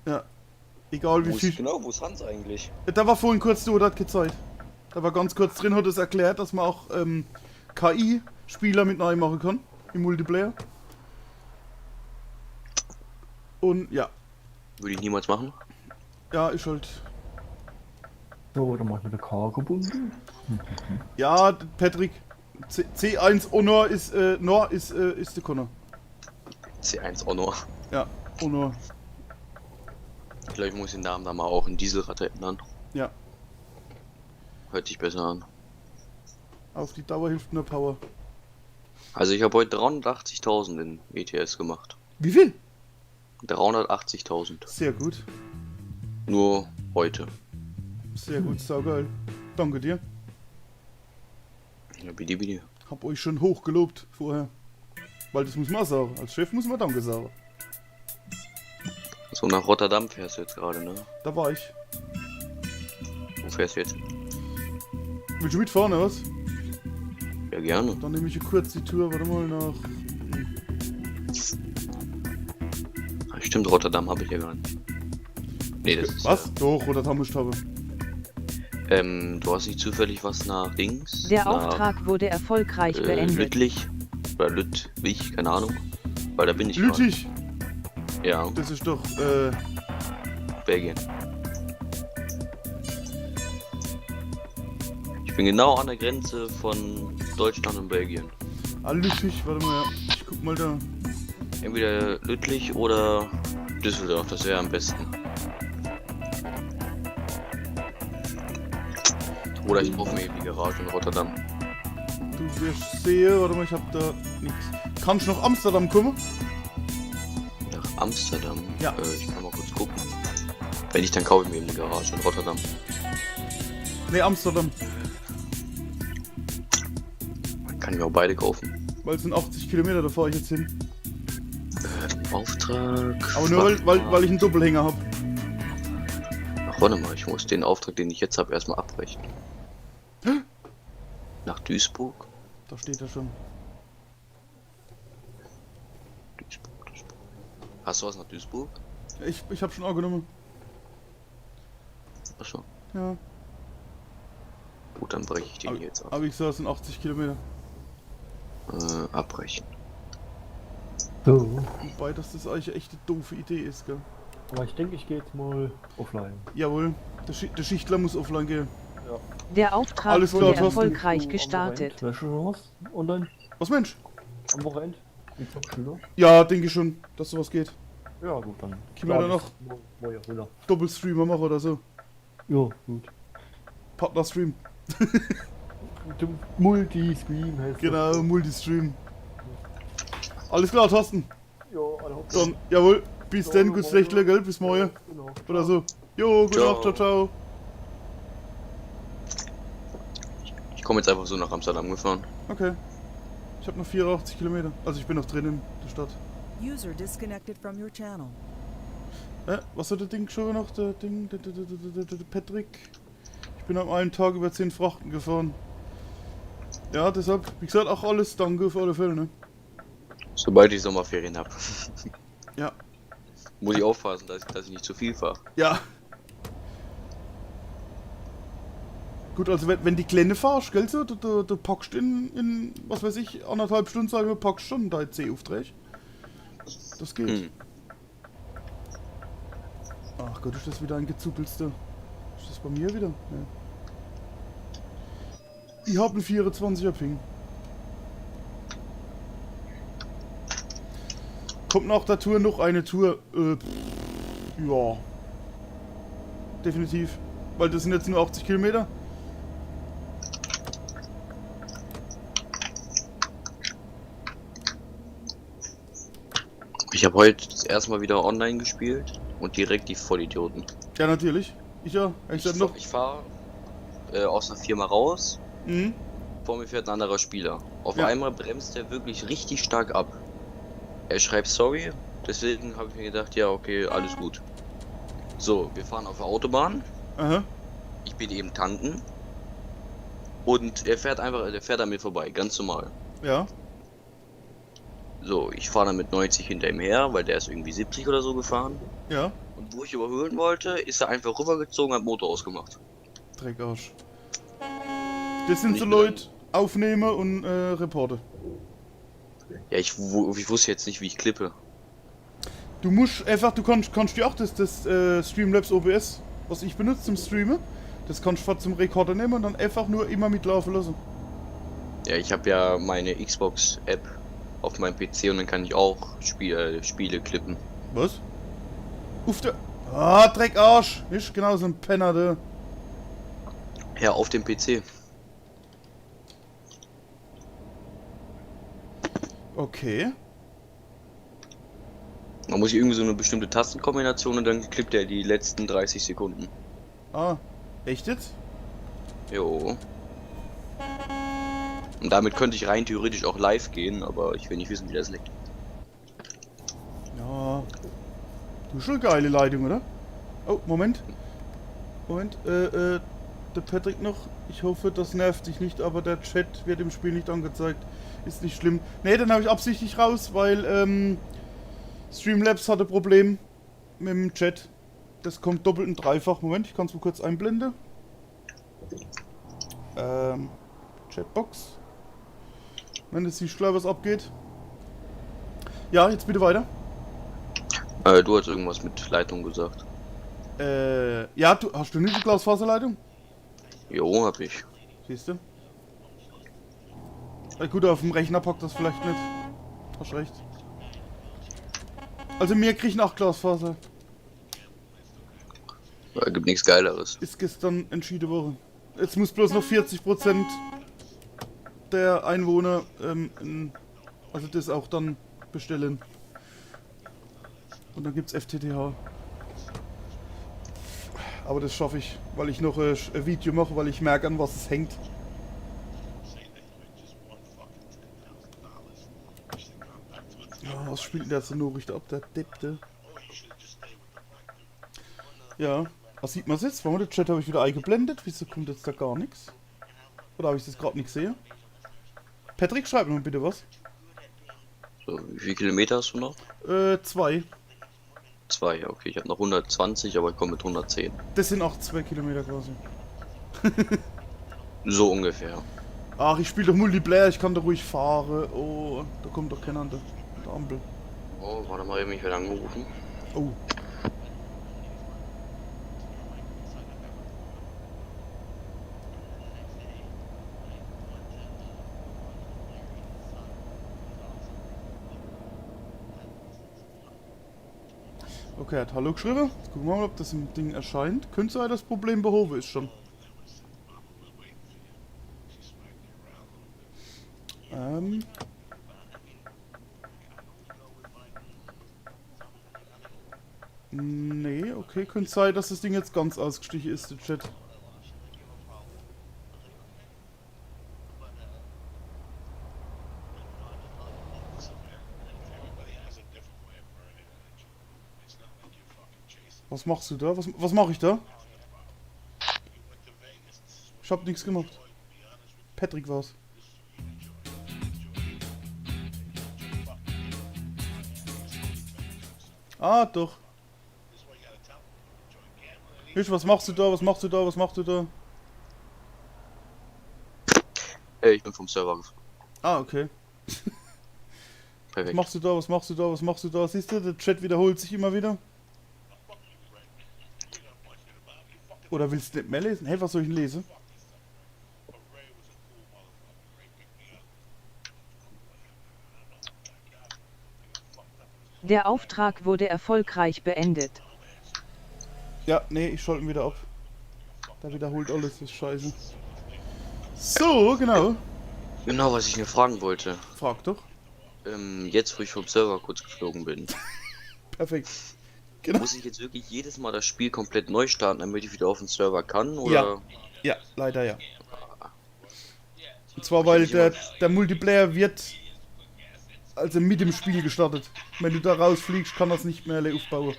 Ja. Egal wie Fisch. Genau, wo ist Hans eigentlich? Da war vorhin kurz du, das hat gezeigt. Da war ganz kurz drin, hat es erklärt, dass man auch KI-Spieler mit neu machen kann. Im Multiplayer. Und ja. Würde ich niemals machen. Ja, ist halt. So, dann mach ich mit der K gebunden. Ja, Patrick. C1 Honor ist, Nor ist der Connor. C1 Honor. Ja, Honor. Ich glaube, ich muss den Namen da mal auch in Dieselrad ändern. Ja. Hört sich besser an. Auf die Dauer hilft nur Power. Also ich habe heute 380.000 in ETS gemacht. Wie viel? 380.000. Sehr gut. Nur heute. Sehr gut, saugeil. Danke dir. Ja, bitte. Hab euch schon hochgelobt vorher. Weil das muss man auch sagen. Als Chef muss man Danke sagen. So, nach Rotterdam fährst du jetzt gerade, ne? Da war ich. Wo fährst du jetzt? Willst du mitfahren, oder was? Ja, gerne. Dann nehme ich kurz die Tour, warte mal, nach... Ah, stimmt, Rotterdam habe ich ja gar nicht. Nee, das ist Was? Doch, oder Tammustabe. Du hast nicht zufällig was nach Dings? Der nach, Auftrag wurde erfolgreich beendet. Lüttlich? Oder Lüttwig, keine Ahnung. Weil da bin ich gerade. Lüttich! Ja, Das ist doch, Belgien. Ich bin genau an der Grenze von Deutschland und Belgien. Lüttich, warte mal, ja. Ich guck mal da. Entweder Lüttlich oder Düsseldorf, das wäre am besten. Oder ich brauche mir eben die Garage in Rotterdam. Du wirst sehen, warte mal, ich hab da nichts. Kannst du nach Amsterdam kommen? Nach Amsterdam? Ja. Ich kann mal kurz gucken. Wenn nicht, dann kaufe ich mir eben die Garage in Rotterdam. Ne, Amsterdam. Kann ich mir auch beide kaufen. Weil es sind 80 Kilometer, da fahre ich jetzt hin. Auftrag. Aber nur weil ich einen Doppelhänger hab. Ach, warte mal, ich muss den Auftrag, den ich jetzt habe, erstmal abbrechen. Nach Duisburg? Da steht er schon. Duisburg. Hast du was nach Duisburg? Ich hab schon angenommen. Achso. Ja. Gut, dann breche ich den hier jetzt ab. Aber ich sag, es sind 80 Kilometer. Abbrechen. So. Wobei, dass das eigentlich echt eine doofe Idee ist, gell? Aber ich denke, ich gehe jetzt mal offline. Jawohl, der Schichtler muss offline gehen. Der Auftrag Alles wurde klar, Thorsten. erfolgreich Am gestartet. Wochenende? Wäre schon noch was? Online? Was, Mensch? Am Wochenende? Mit Schüler? Ja, denke ich schon, dass sowas geht. Ja, gut, dann. Können wir da noch Neue Runde. Doppelstreamer machen oder so? Ja, gut. Partnerstream. Multi-Scream heißt Genau, Multistream. Alles klar, Thorsten. das. Ja, alle hopp. Dann, jawohl. Bis Ja, dann, ja, gut ja. Schlechtle, gell? Bis morgen. Genau. Oder so. Jo, gute Ciao. Nacht, ciao, ciao. Ich komme jetzt einfach so nach Amsterdam gefahren. Okay. Ich habe noch 84 Kilometer. Also ich bin noch drin in der Stadt. User disconnected from your channel. Was hat der Ding schon noch? Der Ding, der Patrick. Ich bin am einen Tag über 10 Frachten gefahren. Ja, deshalb, wie gesagt, auch alles danke für alle Fälle, ne? Sobald ich Sommerferien habe. Ja. Muss ich aufpassen, dass ich nicht zu viel fahre. Ja. Gut, also wenn die Kleine fahrst, gell, so, du packst in, was weiß ich, 1,5 Stunden, sagen wir, packst schon dein C-Auftrag. Das geht. Hm. Ach Gott, ist das wieder ein gezuppelster. Ist das bei mir wieder? Ja. Ich hab einen 24er Ping. Kommt nach der Tour noch eine Tour? Ja. Definitiv. Weil das sind jetzt nur 80 Kilometer. Ich habe heute das erste Mal wieder online gespielt und direkt die Vollidioten. Ja, natürlich. Ich ja. Ich sag noch. Ich fahre aus der Firma raus, Mhm. vor mir fährt ein anderer Spieler. Auf Ja. einmal bremst er wirklich richtig stark ab. Er schreibt sorry, deswegen habe ich mir gedacht, ja okay, alles gut. So, wir fahren auf der Autobahn, Aha. ich bin eben tanken und er fährt an mir vorbei, ganz normal. Ja. So, ich fahre dann mit 90 hinter ihm her, weil der ist irgendwie 70 oder so gefahren. Ja. Und wo ich überholen wollte, ist er einfach rübergezogen, hat Motor ausgemacht. Dreckarsch. Das sind Nicht so mehr Leute, Aufnehmer und Reporter. Ja, ich wusste jetzt nicht, wie ich klippe. Du musst einfach, du kannst dir auch das Streamlabs OBS, was ich benutze zum Streamen, das kannst du zum Rekorder nehmen und dann einfach nur immer mitlaufen lassen. Ja, ich habe ja meine Xbox-App auf meinem PC und dann kann ich auch Spiele klippen. Was? Uff, der. Ah, Dreckarsch! Ist genau so ein Penner, der. Ja, auf dem PC. Okay. Man muss irgendwie so eine bestimmte Tastenkombination und dann klippt er die letzten 30 Sekunden. Ah, echt jetzt? Jo. Und damit könnte ich rein theoretisch auch live gehen, aber ich will nicht wissen, wie das liegt. Ja. Du hast schon eine geile Leitung, oder? Oh, Moment. Moment, der Patrick noch. Ich hoffe, das nervt dich nicht, aber der Chat wird im Spiel nicht angezeigt. Ist nicht schlimm. Ne, dann habe ich absichtlich raus, weil, Streamlabs hatte Problem mit dem Chat. Das kommt doppelt und dreifach. Moment, ich kann es mal kurz einblenden. Chatbox. Wenn es siehst, klar, was abgeht. Ja, jetzt bitte weiter. Du hast irgendwas mit Leitung gesagt. Ja, hast du nicht die Glasfaserleitung? Jo, hab ich. Siehst du? Ja, gut, auf dem Rechner packt das vielleicht nicht. Hast recht. Also mir kriegen auch Glasfaser. Gibt nichts Geileres. Ist gestern entschieden worden. Jetzt muss bloß noch 40% der Einwohner also das auch dann bestellen. Und dann gibt's FTTH. Aber das schaffe ich, weil ich noch ein Video mache, weil ich merke, an was es hängt. Ja, was spielt denn der so Nachricht ab, der Deppte? Ja, was sieht man jetzt? Warum der Chat habe ich wieder eingeblendet? Wieso kommt jetzt da gar nichts? Oder habe ich das gerade nicht gesehen? Patrick, schreib mir bitte was. So, wie viele Kilometer hast du noch? 2. 2, okay. Ich habe noch 120, aber ich komme mit 110. Das sind auch 2 Kilometer quasi. So ungefähr. Ach, ich spiele doch Multiplayer, ich kann da ruhig fahren. Oh, da kommt doch keiner an der Ampel. Oh, warte mal, eben, ich werde angerufen. Oh. Okay, er hat Hallo geschrieben. Jetzt gucken wir mal, ob das im Ding erscheint. Könnte sein, das Problem behoben ist schon. Nee, okay, könnte sein, dass das Ding jetzt ganz ausgestichen ist, der Chat. Was machst du da? Was mache ich da? Ich hab nichts gemacht. Patrick war's. Ah, doch. Was machst du da? Was machst du da? Was machst du da? Ich bin vom Server geflogen. Ah, okay. Was Perfekt. machst du da? Was machst du da? Was machst du da? Siehst du, der Chat wiederholt sich immer wieder. Oder willst du nicht mehr lesen? Hey, was soll ich denn lesen? Der Auftrag wurde erfolgreich beendet. Ja, nee, ich schalte ihn wieder ab. Da wiederholt alles, das ist scheiße. So, genau. Genau, was ich mir fragen wollte. Frag doch. Jetzt, wo ich vom Server kurz geflogen bin, Perfekt. Genau. muss ich jetzt wirklich jedes Mal das Spiel komplett neu starten, damit ich wieder auf den Server kann? Oder? Ja, leider ja. Und zwar, weil der Multiplayer wird also mit dem Spiel gestartet. Wenn du da rausfliegst, kann das nicht mehr alle aufbauen.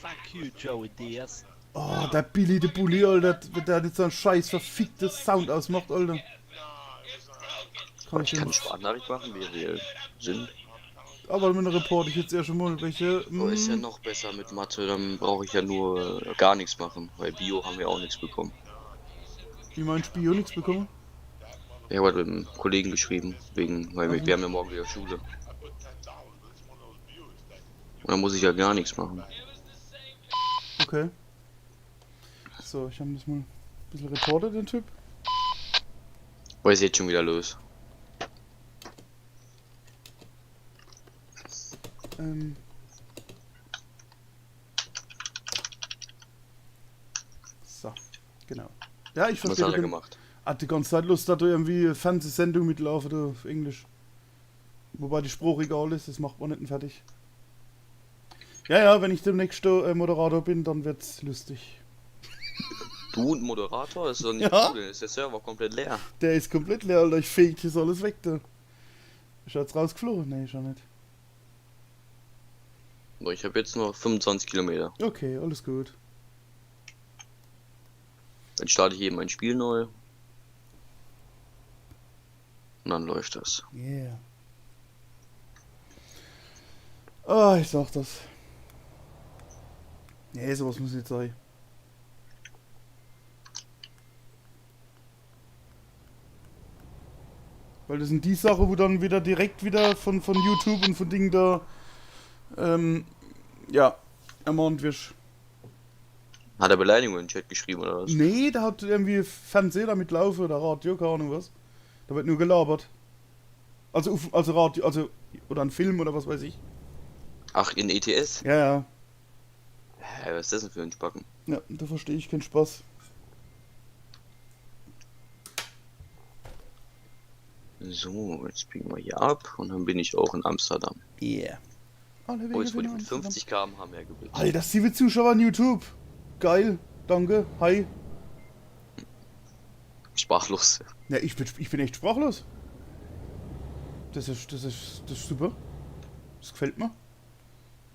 Fuck you, Joey Diaz. Oh, der Billy de Bulli, Alter, der hat jetzt so einen scheiß verficktes Sound ausmacht, Alter. Kann Ich ich kann den... Sprachnachricht machen, wie wir sind. Aber mit einer Report ich jetzt eher schon mal welche. Oh, ist ja noch besser mit Mathe, dann brauche ich ja nur gar nichts machen, weil Bio haben wir auch nichts bekommen. Wie mein Spion nichts bekommen? Ich habe halt mit einem Kollegen geschrieben, weil wir haben ja morgen wieder Schule. Und dann muss ich ja gar nichts machen. Okay. So, ich habe das mal ein bisschen reportet, den Typ. Weil ist jetzt schon wieder los. So, genau. Ja, ich Was verstehe. hat er gemacht? Hat die ganze Zeit Lust, da du irgendwie Fernsehsendung mitlaufen da auf Englisch. Wobei die Spruch egal ist, das macht man nicht fertig. Ja, wenn ich demnächst Moderator bin, dann wird's lustig. Du und Moderator? Das ist doch nicht Ja. cool, dann ist der Server komplett leer. Der ist komplett leer, Alter. Ich fege das alles weg, da. Ist er jetzt rausgeflogen? Nee, schon nicht. So, ich habe jetzt nur 25 Kilometer. Okay, alles gut. Dann starte ich eben ein Spiel neu. Und dann läuft das. Yeah. Ah, ich sag das. Nee, sowas muss nicht sein. Weil das sind die Sachen, wo dann wieder direkt wieder von YouTube und von Dingen da ja, ermahnt wirst. Hat er Beleidigungen in den Chat geschrieben oder was? Nee, da hat irgendwie Fernseher damit laufen oder Radio, keine Ahnung was. Da wird nur gelabert. Also Radio, oder ein Film oder was weiß ich. Ach, in ETS? Ja, ja. Hä, was ist das denn für ein Spacken? Ja, da verstehe ich keinen Spaß. So, jetzt biegen wir hier ab und dann bin ich auch in Amsterdam. Yeah. Alle Wege Oh, jetzt wurde ich führen mit nach 50 km/h mehr geblitzt. Alter, 7 Zuschauer an YouTube. Geil. Danke. Hi. Sprachlos. Ja, ich bin echt sprachlos. Das ist super. Das gefällt mir.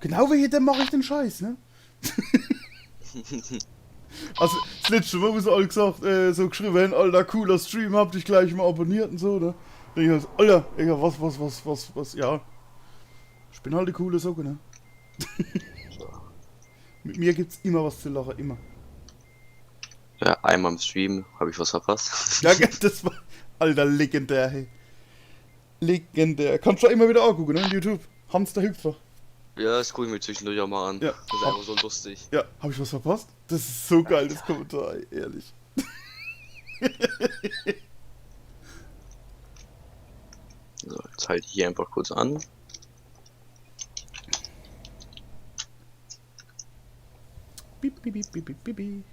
Genau wie hier, mache ich den Scheiß, ne? Also, das letzte Mal, wo sie alle gesagt, so geschrieben haben, Alter, cooler Stream, hab dich gleich mal abonniert und so, ne? Dann ich halt, Alter, Digga, was, ja. Ich bin halt eine coole Socke, ne? So. Mit mir gibt's immer was zu lachen, immer. Ja, einmal im Stream habe ich was verpasst. Ja, das war, Alter, legendär, hey. Legendär. Kannst du immer wieder angucken, ne, on YouTube. Hans der Hüpfer. Ja, das gucke ich mir zwischendurch auch mal an. Ja. Das ist einfach so lustig. Ja, hab ich was verpasst? Das ist so geil, das Kommentar, ey, ehrlich. So, jetzt halte ich hier einfach kurz an. Bip, bip, bip, bip, bip, bip.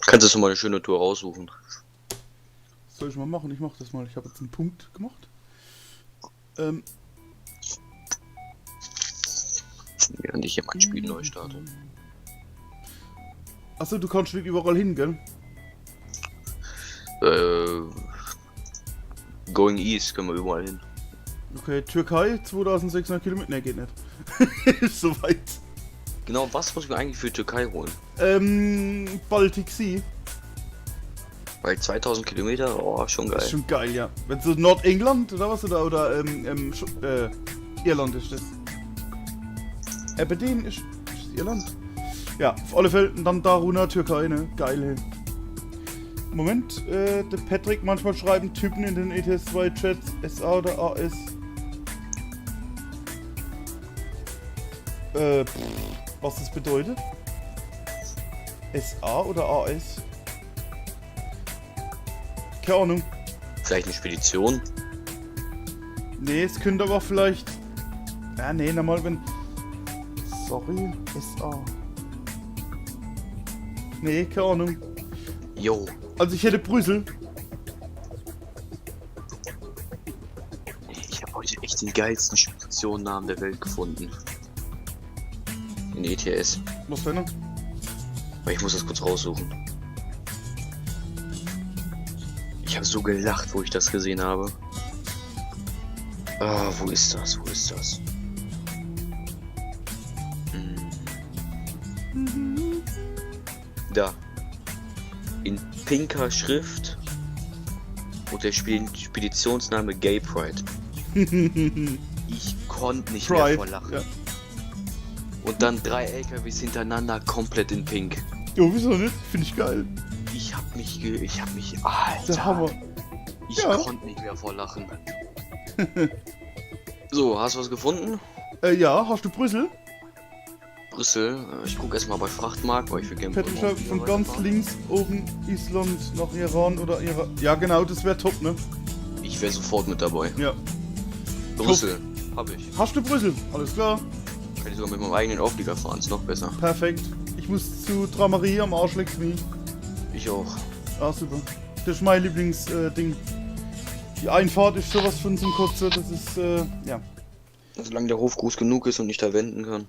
Kannst du schon mal eine schöne Tour raussuchen. soll ich mal machen? Ich mach das mal. Ich habe jetzt einen Punkt gemacht. Während ich hier mein Spiel neu starte. Achso, du kannst nicht überall hin, gell? Going East können wir überall hin. Okay, Türkei, 2600 Kilometer. Ne, geht nicht. Ist so weit. Genau, was muss ich mir eigentlich für Türkei holen? Baltic Sea. Weil 2000 Kilometer, oh, schon Das ist geil. schon geil, ja. Wenn so Nordengland oder was oder Irland ist das. Aberdeen ist Irland. Ja, auf alle Fälle dann Daruna, Türkei, ne? Geil, hey. Moment, der Patrick, manchmal schreiben Typen in den ETS2 Chats SA oder AS. Was das bedeutet? SA oder AS? Keine Ahnung. Vielleicht eine Spedition? Nee, es könnte aber vielleicht. Ja, nee, nochmal, wenn. Sorry, SA. Nee, keine Ahnung. Jo. Also ich hätte Brüssel. Ich habe heute echt den geilsten Speditionennamen der Welt gefunden. In ETS. Was denn? Aber ich muss das kurz raussuchen. Ich habe so gelacht, wo ich das gesehen habe. Ah, wo ist das? Wo ist das? Da. In pinker Schrift. Und der Speditionsname Gay Pride. Ich konnte nicht mehr vor Lachen. Ja. Und dann 3 LKWs hintereinander komplett in pink. Jo, wieso nicht? Finde ich geil. Ich hab mich, Alter. Der Hammer. Ich Ja. konnte nicht mehr vor Lachen. So, hast du was gefunden? Ja, hast du Brüssel? Brüssel. Ich gucke erstmal bei Frachtmarkt, weil ich will gerne Patrick schreibt von ganz links oben Island nach Iran oder Iran. Ja, genau, das wäre top, ne? Ich wäre sofort mit dabei. Ja. Brüssel. Hab ich. Hast du Brüssel? Alles klar. Kann ich sogar mit meinem eigenen Auflieger fahren, ist noch besser. Perfekt. Ich muss zu Dramarie am Arsch leckt's mich. Ich auch. Ah, super. Das ist mein Lieblingsding. Die Einfahrt ist sowas von zum Kotzen, das ist, ja. Solange der Hof groß genug ist und ich da wenden kann.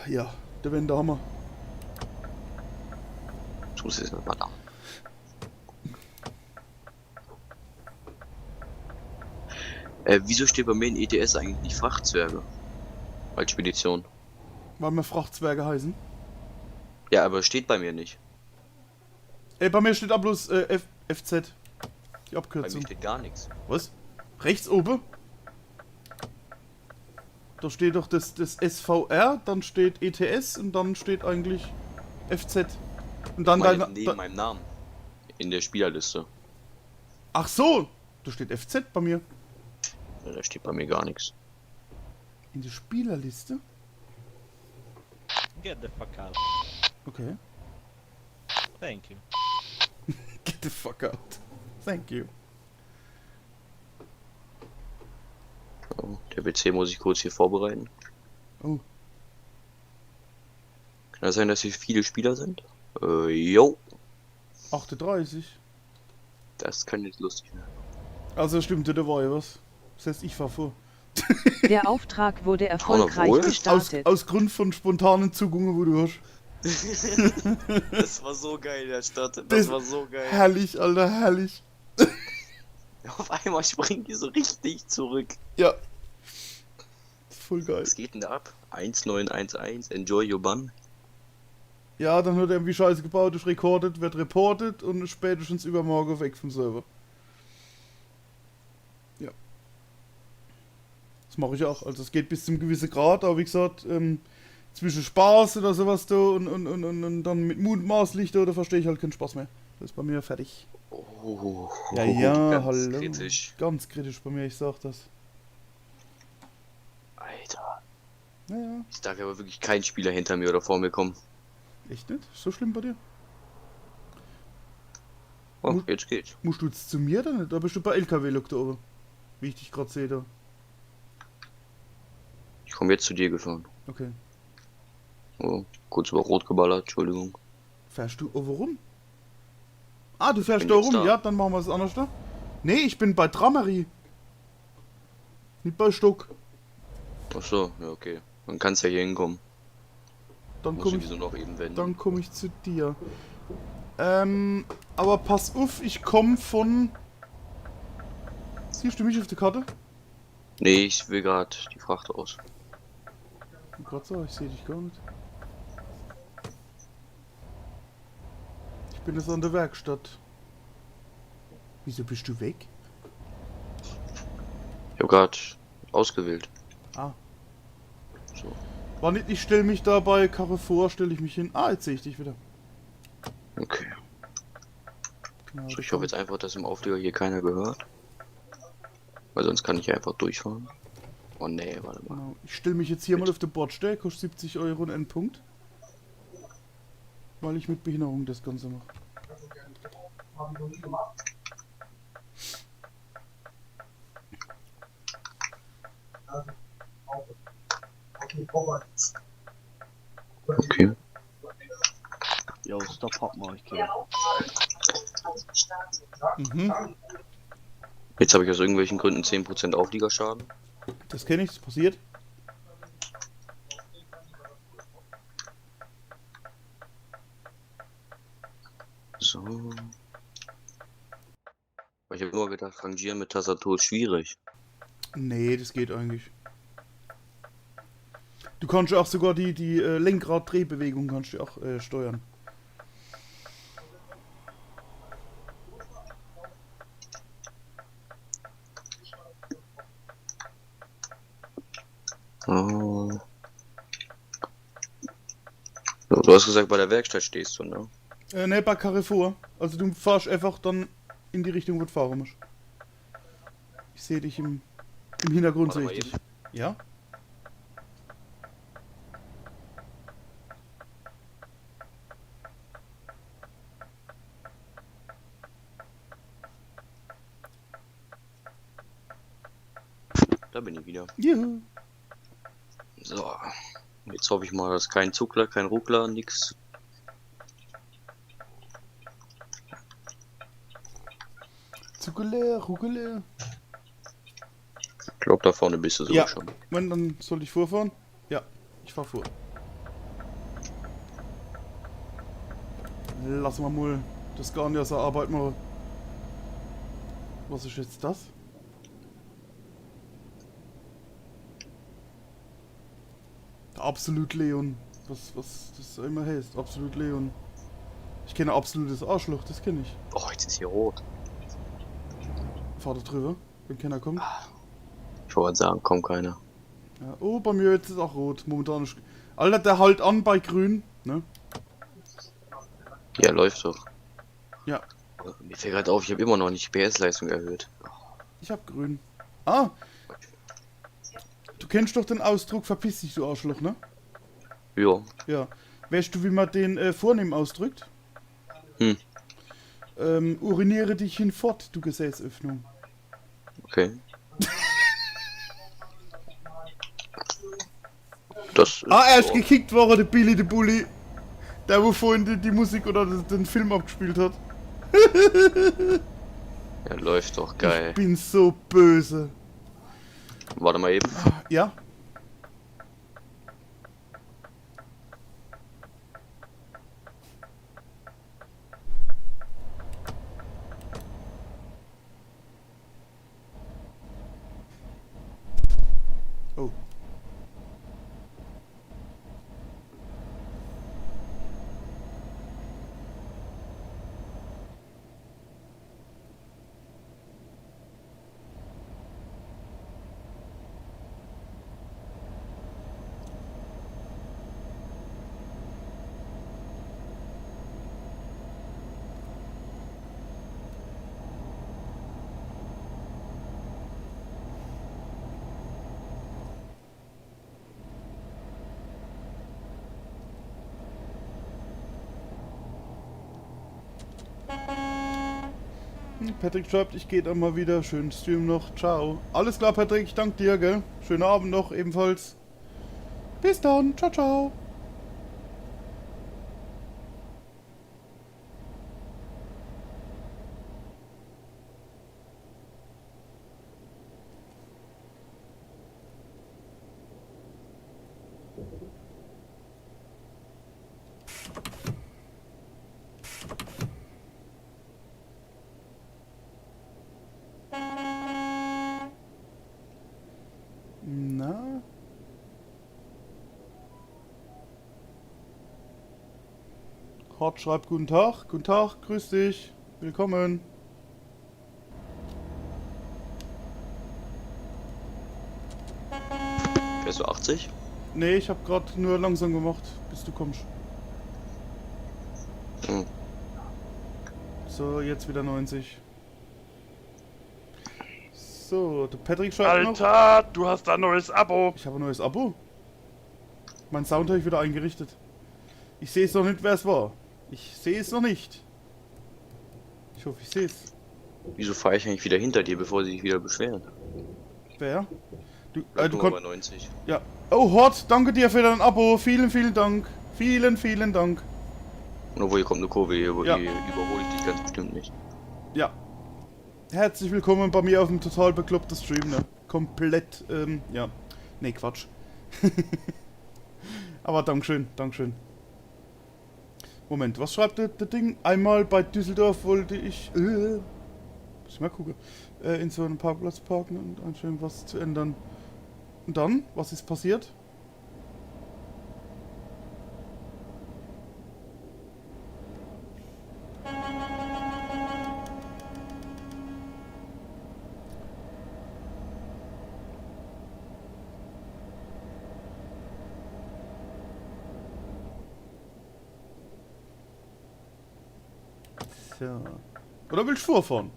Ja, der Wendehammer. So ist es mal da. Wieso steht bei mir in ETS eigentlich nicht Frachtzwerge? Als Spedition. Weil wir Frachtzwerge heißen. Ja, aber steht bei mir nicht. Bei mir steht auch bloß FZ. Die Bei Abkürzung. mir steht gar nichts. Was? Rechts oben? Da steht doch das SVR, dann steht ETS und dann steht eigentlich FZ. Und dann Meine, neben meinem Namen. In der Spielerliste. Ach so! Da steht FZ bei mir. Ja, da steht bei mir gar nichts. In der Spielerliste? Get the fuck out. Okay. Thank you. Get the fuck out. Thank you. So, der WC muss ich kurz hier vorbereiten. Oh. Kann das sein, dass hier viele Spieler sind? Jo. 38. Das kann jetzt lustig werden. Also stimmte, da war ja was. Das heißt, ich fahr vor. Der Auftrag wurde erfolgreich wohl. gestartet. Aus Grund von spontanen Zugungen, wo du hast. Das war so geil, der Stadt. Das war so geil. Herrlich, Alter, herrlich. Auf einmal springen die so richtig zurück. Ja. Voll geil. Was geht denn da ab? 1911, enjoy your bun. Ja, dann wird irgendwie Scheiße gebaut, ist recorded, wird reported und ist spätestens übermorgen weg vom Server. Ja. Das mache ich auch. Also es geht bis zum gewissen Grad, aber wie gesagt, zwischen Spaß oder sowas da und dann mit Mutmaßlich da verstehe ich halt keinen Spaß mehr. Das ist bei mir fertig. Oh, Ja, ganz hallo. kritisch. Ganz kritisch bei mir, ich sag das. Alter. Naja, Ich darf aber wirklich kein Spieler hinter mir oder vor mir kommen. echt nicht? So schlimm bei dir? Oh, Mu- jetzt geht's. Musst du jetzt zu mir oder nicht? Da bist du bei LKW-Lok da oben. Wie ich dich gerade sehe da. Ich komme jetzt zu dir gefahren. Okay. Oh, kurz über Rot geballert, Entschuldigung. Fährst du over rum? Ah, du fährst Bin da jetzt rum? da. Ja, dann machen wir es anders da. Nee, ich bin bei Dramerie. Nicht bei Stuck. Ach so, ja, okay. Dann kannst ja hier hinkommen. Dann Muss komme ich, sowieso noch eben wenden. dann komm ich zu dir. Aber pass auf, ich komme von... Siehst du mich auf der Karte? Nee, ich will gerade die Fracht aus. Gerade so, ich sehe dich gar nicht. Ich bin jetzt an der Werkstatt. Wieso bist du weg? Ich habe gerade ausgewählt. Ah. So. War nicht, ich stelle mich da bei Carrefour, stelle ich mich hin. Ah, jetzt sehe ich dich wieder. Okay. Genau, So, ich hoffe jetzt einfach, dass im Auflieger hier keiner gehört. Weil sonst kann ich einfach durchfahren. Oh nee, warte mal. Genau. Ich stelle mich jetzt hier mal auf den Bordstell, kostet 70 Euro und Endpunkt. Weil ich mit Behinderung das Ganze mache. Okay. Jo, Stop Hop mach ich gleich. Mhm. Jetzt habe ich aus irgendwelchen Gründen 10% Aufliegerschaden. Das kenne ich, das passiert. So. Ich habe nur gedacht, rangieren mit Tastatur ist schwierig. Nee, das geht eigentlich. Du kannst auch sogar die Lenkrad-Drehbewegung kannst du auch steuern. Oh. So, du hast gesagt, bei der Werkstatt stehst du, ne? Ne, bei Carrefour. Also du fahrst einfach dann in die Richtung, wo du fahren musst. Ich sehe dich im Hintergrund, Warte sehe mal ich dich. eben. Ja? Da bin ich wieder. Juhu. So. Jetzt hoffe ich mal, dass kein Zuckler, kein Ruckler, nix. Zuckerle, Ruckele. Ich glaube, da vorne bist du sogar Ja. schon. Wenn, dann soll ich vorfahren? Ja, ich fahr vor. Lassen wir mal das gar nicht aus der Arbeit machen. Was ist jetzt das? Der Absolut Leon. Was das immer heißt. Absolut Leon. Ich kenne absolutes Arschloch, das kenne ich. Oh, jetzt ist hier rot. Fahr da drüber, wenn keiner kommt. Ich wollte sagen, kommt keiner. Ja. Oh, bei mir jetzt ist auch rot. Momentan ist... Alter, der halt an bei grün, ne? Ja, läuft doch. Ja. Mir fällt gerade auf, ich habe immer noch nicht die PS-Leistung erhöht. Ich hab grün. Ah! Du kennst doch den Ausdruck, verpiss dich, du Arschloch, ne? Ja. Ja. Weißt du, wie man den vornehm ausdrückt? Hm. Uriniere dich hinfort, du Gesäßöffnung. Okay. Das ist Ah, er ist so. gekickt worden, der Billy, der Bully. Der, wo vorhin die Musik oder den Film abgespielt hat. Ja, läuft doch geil. Ich bin so böse. Warte mal eben. Ja? Oh. Patrick schreibt, ich gehe dann mal wieder. Schönen Stream noch. Ciao. Alles klar, Patrick. Ich danke dir, gell? Schönen Abend noch ebenfalls. Bis dann. Ciao, ciao. Na? Hart schreibt guten Tag, grüß dich, willkommen. Fährst du 80? Nee, ich hab grad nur langsam gemacht, bis du kommst. Hm. So, jetzt wieder 90. So, der Patrick schreibt noch. Alter, du hast ein neues Abo. Ich habe ein neues Abo. Mein Sound habe ich wieder eingerichtet. Ich sehe es noch nicht, wer es war. Ich sehe es noch nicht. Ich hoffe, ich sehe es. Wieso fahre ich eigentlich wieder hinter dir, bevor sie sich wieder beschweren? Wer? Du Nur bei konntest. 90. Ja. Oh, Hort, danke dir für dein Abo. Vielen, vielen Dank. Vielen Dank. Und obwohl, hier kommt eine Kurve, hier Ja. überhole ich dich ganz bestimmt nicht. Ja. Herzlich willkommen bei mir auf dem total bekloppten Stream, ne? Komplett, ja. Nee, Quatsch. Aber Dankeschön. Moment, was schreibt der Ding? Einmal bei Düsseldorf wollte ich, muss ich mal gucken, in so einem Parkplatz parken und anscheinend was zu ändern. Und dann? Was ist passiert? So. Oder willst du vorfahren?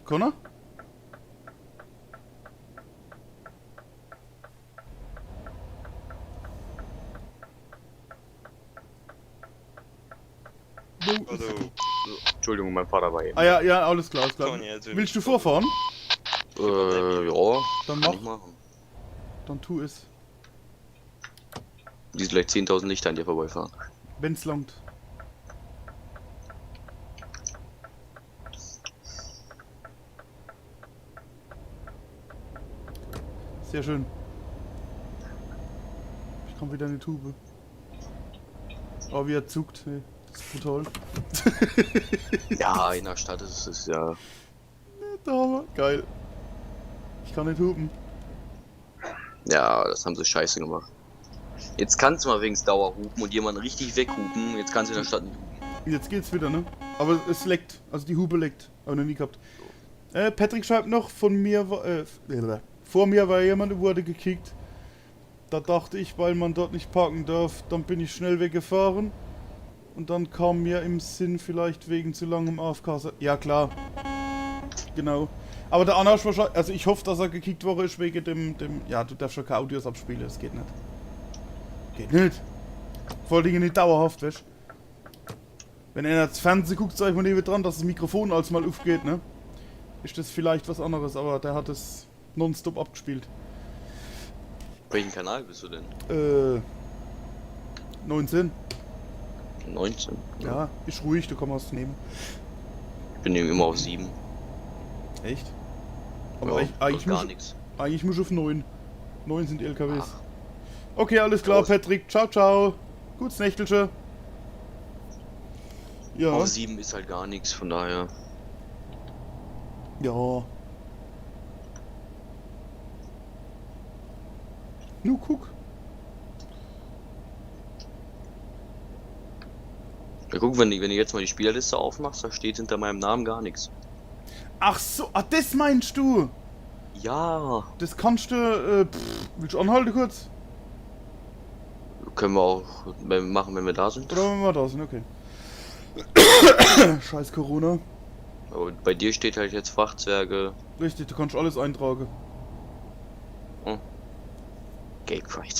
Connor? Also, Entschuldigung, mein Vater war eben. Ah ja, alles klar. Sonja, also- Willst du vorfahren? Ja, Dann kann mach. ich machen. Dann tu es. Die gleich 10.000 Lichter an dir vorbeifahren. Wenn's langt. Sehr schön. Ich komm wieder in die Tube. Oh, wie er zuckt. Hey, das ist brutal. Ja, in der Stadt ist es ja. Da haben wir. Geil. Ich kann nicht hupen. Ja, das haben sie scheiße gemacht. Jetzt kannst du mal wenigstens Dauerhupen und jemanden richtig weghupen. Jetzt kannst du in der Stadt nicht hupen. Jetzt geht's wieder, ne? Aber es leckt. Also die Hupe leckt. Aber noch nie gehabt. Patrick schreibt noch, von mir war, vor mir war jemand, der wurde gekickt. Da dachte ich, weil man dort nicht parken darf, dann bin ich schnell weggefahren. Und dann kam mir im Sinn, vielleicht wegen zu langem AFK. Ja, klar. Genau. Aber der Anna ist wahrscheinlich, also ich hoffe, dass er gekickt worden ist wegen dem, ja, du darfst schon keine Audios abspielen, das geht nicht. Geht nicht. Vor allen Dingen nicht dauerhaft, weißt du? Wenn einer ins Fernsehen guckt, sag ich mal neben dran, dass das Mikrofon als mal aufgeht, ne? Ist das vielleicht was anderes, aber der hat es nonstop abgespielt. Welchen Kanal bist du denn? 19. 19? Ja, ist ruhig, du kannst es nehmen. Ich bin eben immer auf 7. Echt? Aber Aber ja, eigentlich, gar muss, nichts. eigentlich muss ich auf 9. 9 sind LKWs. Ach. Okay, alles klar, Los. Patrick. Ciao, ciao. Gutes Nächtelchen. Ja. Auf 7 ist halt gar nichts, von daher. Ja. Nu, guck. Ja, guck, wenn du jetzt mal die Spielerliste aufmachst, da steht hinter meinem Namen gar nichts. Ach so, das meinst du? Ja, Das kannst du, willst du anhalten kurz? können wir auch machen, wenn wir da sind. Oder wenn wir da sind, okay. Scheiß Corona. Aber bei dir steht halt jetzt Frachtzwerge. Richtig, du kannst alles eintragen. Gay Pride.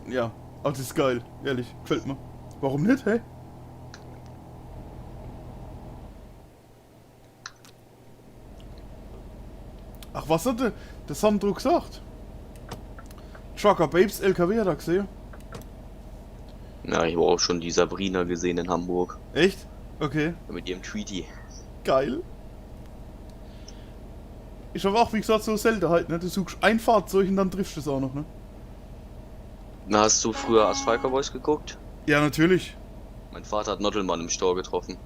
Ja, aber das ist geil, ehrlich, gefällt mir. Warum nicht, hey? Ach, was hat der Sandro gesagt? Trucker Babes LKW hat er gesehen. Ja, ich habe auch schon die Sabrina gesehen in Hamburg. Echt? Okay, Mit ihrem Tweety. geil. Ich habe auch, wie gesagt, so Seltenheit, ne? Du suchst ein Fahrzeug und dann triffst du es auch noch, ne? Na, hast du früher Asphalt Cowboys geguckt? Ja, natürlich. Mein Vater hat Nottelmann im Stau getroffen.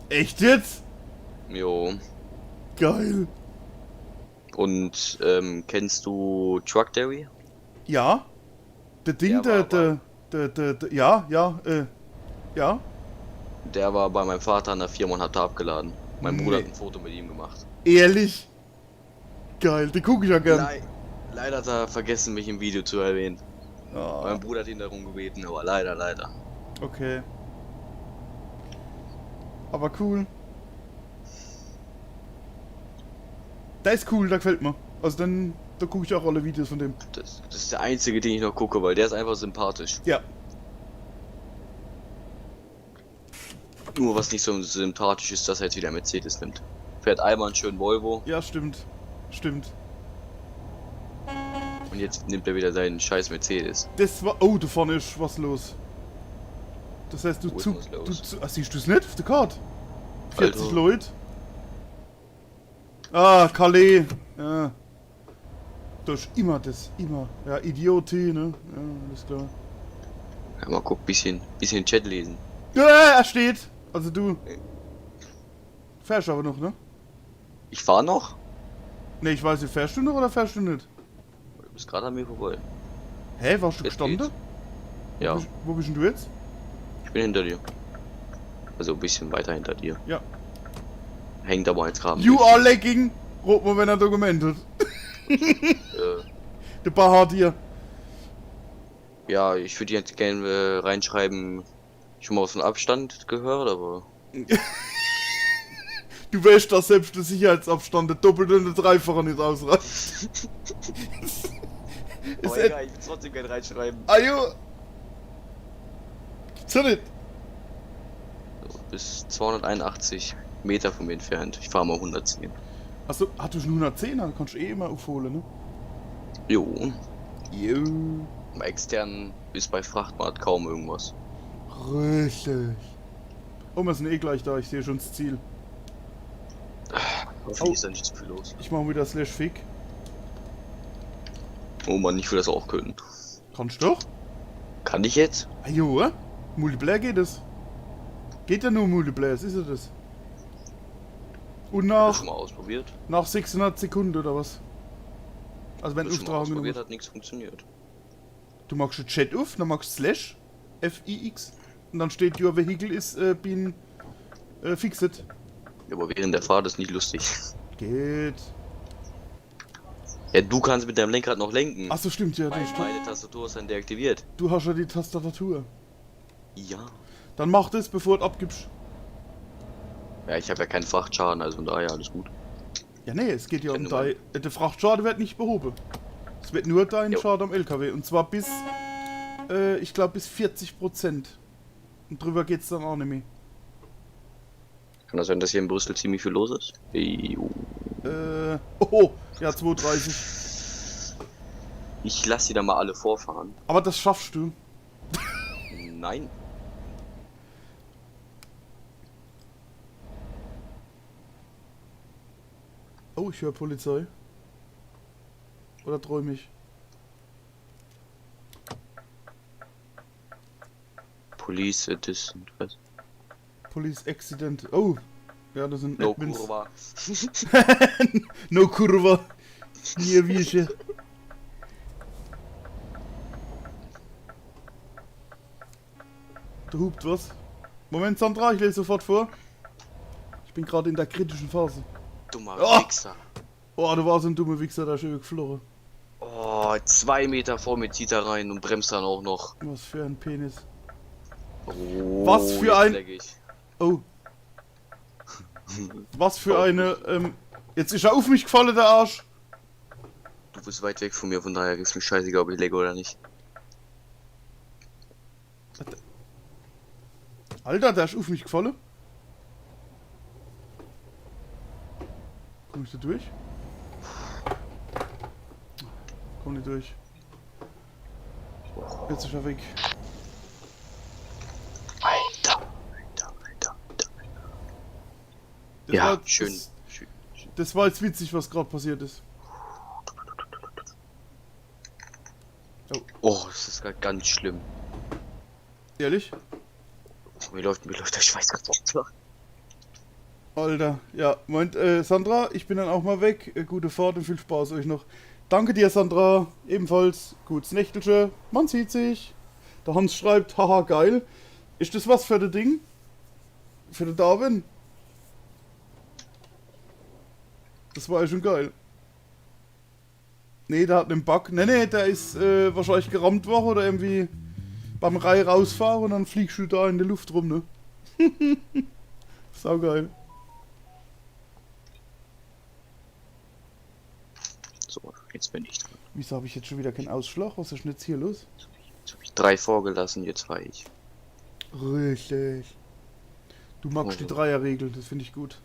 Echt jetzt? Jo. Geil. Und, kennst du Truck Dairy? Ja. Der Ding, Der ja, ja. Der war bei meinem Vater an der Firma und hat da abgeladen. Mein Bruder Nee. hat ein Foto mit ihm gemacht. Ehrlich? Geil, den guck ich ja gern. Leider hat er vergessen, mich im Video zu erwähnen. Ah, Mein Bruder hat ihn darum gebeten, aber leider. okay. Aber cool. Der ist cool, der gefällt mir. Also dann, da gucke ich auch alle Videos von dem. Das ist der einzige, den ich noch gucke, weil der ist einfach sympathisch. Ja. Nur was nicht so sympathisch ist, dass er jetzt wieder Mercedes nimmt. Fährt einmal einen schönen Volvo Ja, stimmt. Stimmt. und jetzt nimmt er wieder seinen scheiß Mercedes. Das war. Oh, da vorne ist was los. Das heißt, du Wo ist zu. was los? Siehst du es nicht auf der Karte? 40 Alter. Leute. Ah, Calais. Ja. Da ist immer das. Immer. Ja, Idiotie, ne? Ja, alles klar. Ja, mal guck, bisschen Chat lesen. Ja, er steht. Also du. Fährst aber noch, ne? Ich fahr noch? Ne, ich weiß nicht, fährst du noch oder fährst du nicht? Du bist gerade an mir vorbei. Hä, warst du Jetzt gestanden? geht's. Ja, Wo bist denn du jetzt? ich bin hinter dir. Also ein bisschen weiter hinter dir. Ja. Hängt aber jetzt gerade. ein You bisschen. are lagging! Rot mal, wenn er Dokument hat. Äh, Der Bahar hier. ja, ich würde jetzt gerne reinschreiben, schon mal was von Abstand gehört, aber Du weißt, dass selbst der Sicherheitsabstand der doppelte und der dreifache nicht ausreicht. Ist ich will trotzdem gerne reinschreiben. Ajo! Gibt's ja nicht. So, bis 281 Meter von mir entfernt. Ich fahre mal 110. Achso, hat du schon 110er? Dann kannst du eh immer aufholen, ne? Jo, Jo. bei externen ist bei Frachtmarkt kaum irgendwas. Richtig. Oh, wir sind eh gleich da, ich sehe schon das Ziel. Hoffentlich Oh. ist da nicht zu viel los. Ich mach wieder Slash Fick. Oh Mann, ich will das auch können. Kannst du doch? Kann ich jetzt? Ajo, Multiplayer geht es. Geht ja nur Multiplayer, ist ja das. Und Hab das nach, schon mal ausprobiert. nach 600 Sekunden oder was? Also wenn Das schon mal Auftragung ausprobiert, gemacht. hat nichts funktioniert. Du machst den Chat auf, dann machst du Slash FIX und dann steht Your Vehicle is been fixed. Ja, aber während der Fahrt ist nicht lustig. Geht. Ja, du kannst mit deinem Lenkrad noch lenken. Achso, stimmt ja. Meine Tastatur ist dann deaktiviert. Du hast ja die Tastatur. Ja. Dann mach das, bevor du abgibst. Ja, ich habe ja keinen Frachtschaden, also von daher alles gut. Ja, nee, es geht ja um Wenn du dein. Der Frachtschaden wird nicht behoben. Es wird nur dein Jo. Schaden am LKW. Und zwar bis, ich glaube, bis 40%. Und drüber geht's dann auch nicht mehr. Kann das sein, dass hier in Brüssel ziemlich viel los ist? Jo. Oh, ja, 230. Ich lasse die da mal alle vorfahren. Aber das schaffst du. Nein. Oh, ich höre Polizei. Oder träume ich? Police Edition. Was? Police Accident. Oh, ja, das sind No Admins. Kurva. No Kurva. Nie Wiesche. Da hupt was. Moment, Sandra, ich lese sofort vor. Ich bin gerade in der kritischen Phase. Dummer Oh! Wichser. Oh, da war so ein dummer Wichser, der ist schön geflogen. Oh, 2 Meter vor mir zieht er rein und bremst dann auch noch. Was für ein Penis. Oh, Was für jetzt ein- leck ich. Oh. Was für eine, jetzt ist er auf mich gefallen, der Arsch. Du bist weit weg von mir, von daher ist mir scheißegal, ob ich legge oder nicht. Alter, der ist auf mich gefallen. Komm ich da durch? Komm nicht durch. Jetzt ist er weg. Alter. Das Ja, war- schön. das- Das war jetzt witzig, was gerade passiert ist. Oh, das ist grad ganz schlimm. Ehrlich? Mir läuft der Schweiß ganz runter. Alter, ja. Moment, Sandra, ich bin dann auch mal weg. Gute Fahrt und viel Spaß euch noch. Danke dir, Sandra. Ebenfalls. Gutes Nächtelche. Man sieht sich. Der Hans schreibt, haha, geil. Ist das was für das Ding? Für den Darwin? Das war ja schon geil. Nee, der hat einen Bug. Nee, der ist wahrscheinlich gerammt worden oder irgendwie beim Reihe rausfahren und dann fliegst du da in der Luft rum, ne? Saugeil. So, jetzt bin ich dran. Wieso habe ich jetzt schon wieder keinen Ausschlag? Was ist denn jetzt hier los? Jetzt habe ich 3 vorgelassen, jetzt fahre ich. Richtig. Du magst die Dreierregel, das finde ich gut.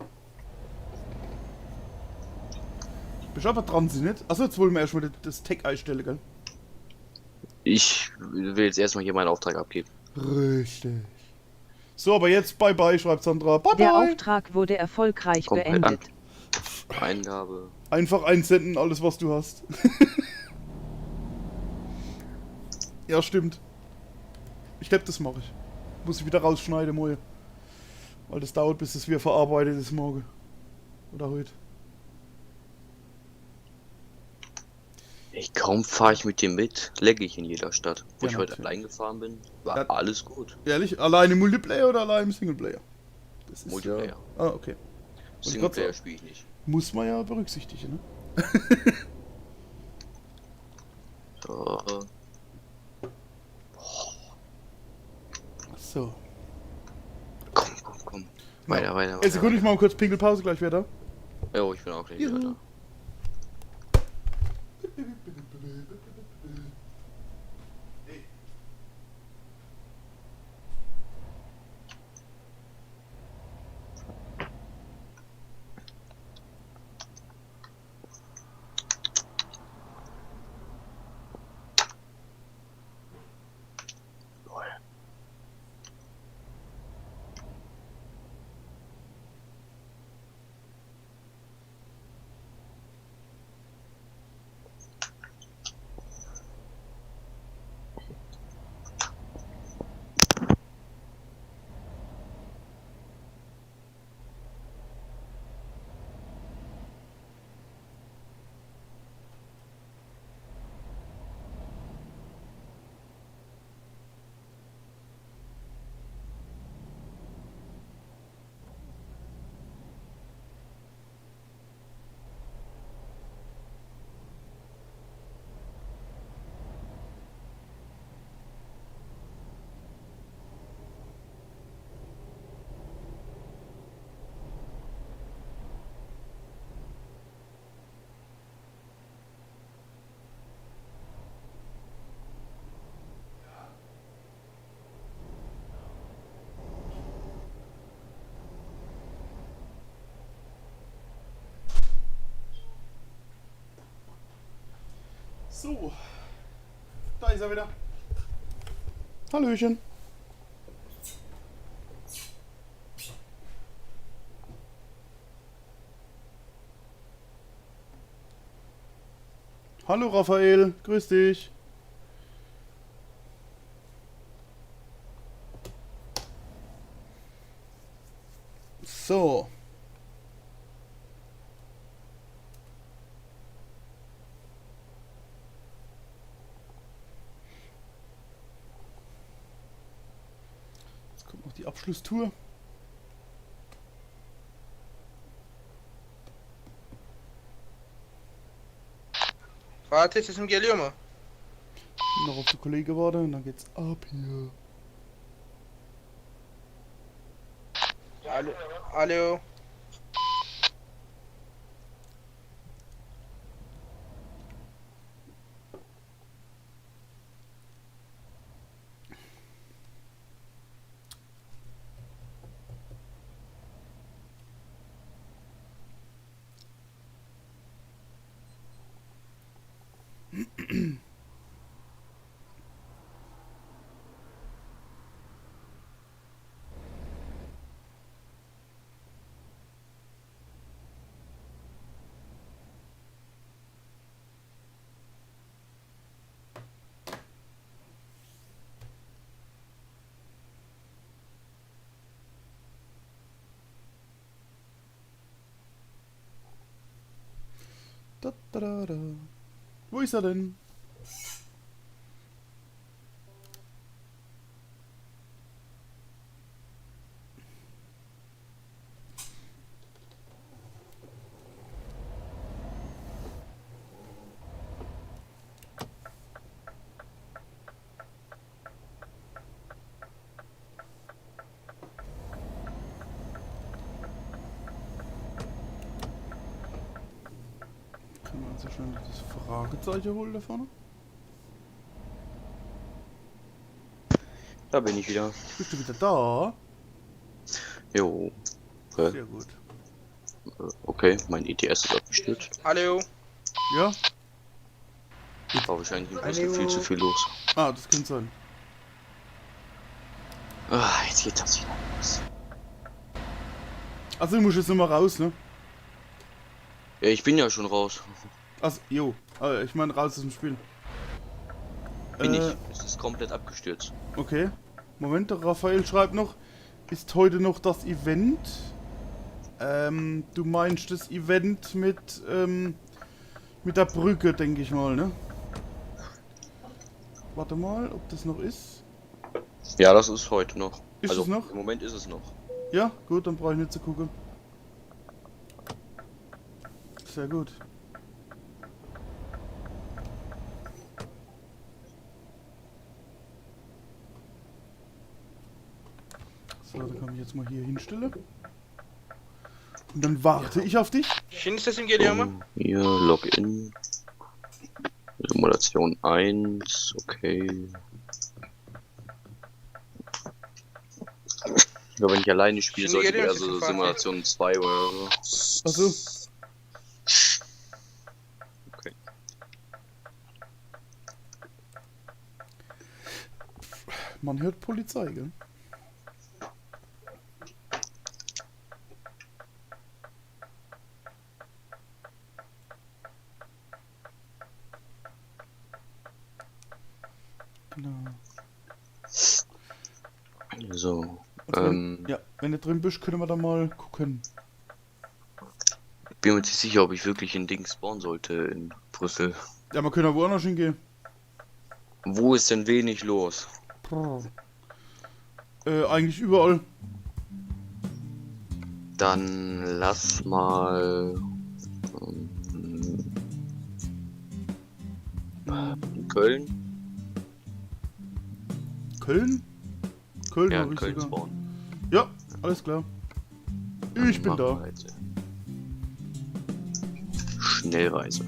Bist aber dran, sie nicht? Achso, jetzt wollen wir erstmal das Tech einstellen, gell? Ich will jetzt erstmal hier meinen Auftrag abgeben. Richtig. So, aber jetzt bye bye, schreibt Sandra. Bye Der bye. Auftrag wurde erfolgreich Kommt halt beendet. Eingabe. Einfach einsenden, alles was du hast. Ja, stimmt. Ich glaube, das mache ich. Muss ich wieder rausschneiden, Moje. Weil das dauert, bis es wieder verarbeitet ist morgen. Oder heute. Ey, kaum fahre ich mit dir mit, lagge ich in jeder Stadt. Wo Ja, ich heute natürlich. allein gefahren bin, war Ja. alles gut. Ehrlich? Allein im Multiplayer oder allein im Singleplayer? Das ist Multiplayer. Ja... Ah, okay. Singleplayer spiele ich nicht. Muss man ja berücksichtigen, ne? So, So. komm. Weiter. Ey, Sekunde, ich mache mal kurz Pinkelpause, gleich wieder da. Jo, ich bin auch gleich wieder da. So. Da ist er wieder. Hallöchen. Hallo Raphael, grüß dich. So. Jetzt kommt noch die Abschlusstour. Fatih sesim geliyor mu? Noch auf den Kollege warten und dann geht's ab hier. Alo. Alo. Da, da, da, da. Wo ist er denn? Kann man so schnell das Fragezeichen holen da vorne? Da bin ich wieder. Bist du wieder da? Jo. Sehr gut. Okay, mein ETS ist abgestürzt. Hallo. Ja? War wahrscheinlich im Puzzle viel zu viel los. Ah, das könnte sein. Ah, jetzt geht das wieder los. Also, du musst jetzt nochmal raus, ne? Ja, ich bin ja schon raus. Also, jo. Ich meine, raus aus dem Spiel. Bin ich. Es ist komplett abgestürzt. Okay. Moment, der Raphael schreibt noch, ist heute noch das Event? Du meinst das Event mit der Brücke, denke ich mal, ne? Warte mal, ob das noch ist. Ja, das ist heute noch. Ist also es noch? im Moment ist es noch. Ja, gut, dann brauche ich nicht zu gucken. Sehr gut. So, dann kann ich jetzt mal hier hinstellen. Und dann warte ich auf dich. Şimdi sesim geliyor mu? Hier, Login. Simulation 1, okay. Aber wenn ich alleine spiele, Şimdi sollte ich geliyor eher so musun Fatih? Simulation 2 oder so. Achso. Okay. Man hört Polizei, gell? Genau. So. Also ja, wenn du drin bist, können wir da mal gucken. Bin mir nicht sicher, ob ich wirklich ein Ding spawnen sollte in Brüssel. Ja, wir können ja woanders hingehen. Wo ist denn wenig los? Eigentlich überall. Dann lass mal in Köln. Köln? Köln Ja, hab in ich Köln sogar. spawnen. Ja, alles klar. Ich bin da. Machreise. Schnellreise.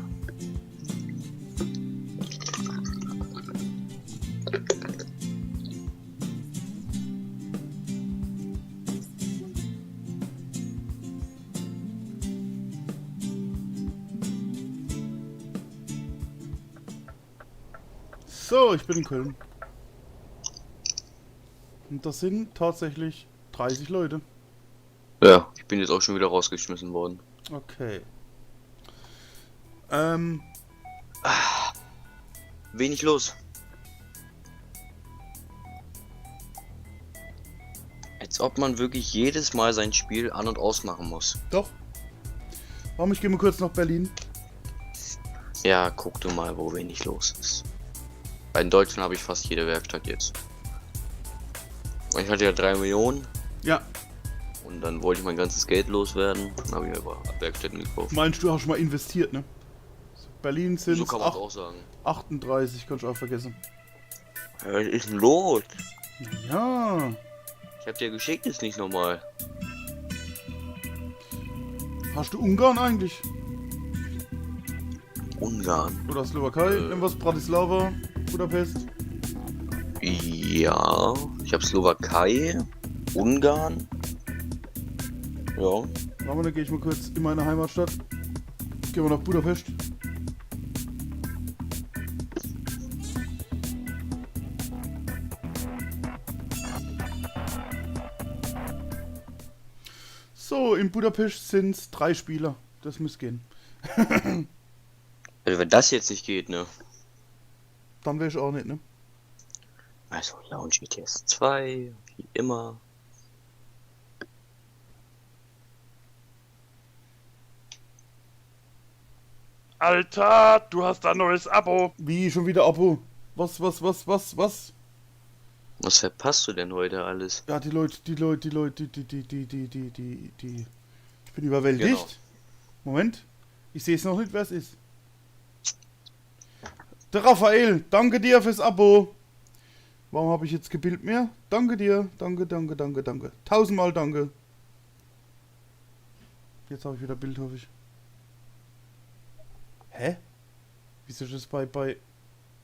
So, ich bin in Köln. Und das sind tatsächlich 30 Leute. Ja, ich bin jetzt auch schon wieder rausgeschmissen worden. Okay. Wenig los. Als ob man wirklich jedes Mal sein Spiel an- und ausmachen muss. Doch. Warum, ich gehe mal kurz nach Berlin. Ja, guck du mal, wo wenig los ist. In Deutschland habe ich fast jede Werkstatt jetzt. Ich hatte ja 3 Millionen Ja, und dann wollte ich mein ganzes Geld loswerden. Dann habe ich mir aber Werkstätten gekauft. meinst du, hast schon mal investiert, ne? Berlin sind So es kann man es auch sagen. 38, kannst du auch vergessen. Was ist denn los? Ja, Ich hab dir geschickt, ist nicht normal. hast du Ungarn eigentlich? Ungarn. Oder Slowakei? Irgendwas? Bratislava? Budapest? Ja, ich habe Slowakei, Ungarn. Ja, Warte mal, dann gehe ich mal kurz in meine Heimatstadt. Gehen wir nach Budapest. So, in Budapest sind es 3 Spieler. Das muss gehen. also wenn das jetzt nicht geht, ne? Dann wäre ich auch nicht, ne? Also Launch ETS 2, wie immer. Alter, du hast ein neues Abo. Wie, schon wieder Abo? Was? Was verpasst du denn heute alles? Ja, die Leute. Ich bin überwältigt. Genau. Moment. Ich sehe es noch nicht, wer es ist. Der Raphael, danke dir fürs Abo. Warum habe ich jetzt kein Bild mehr? Danke dir. Danke. 1000-mal danke. Jetzt habe ich wieder Bild, hoffe ich. Hä? Wieso ist das bei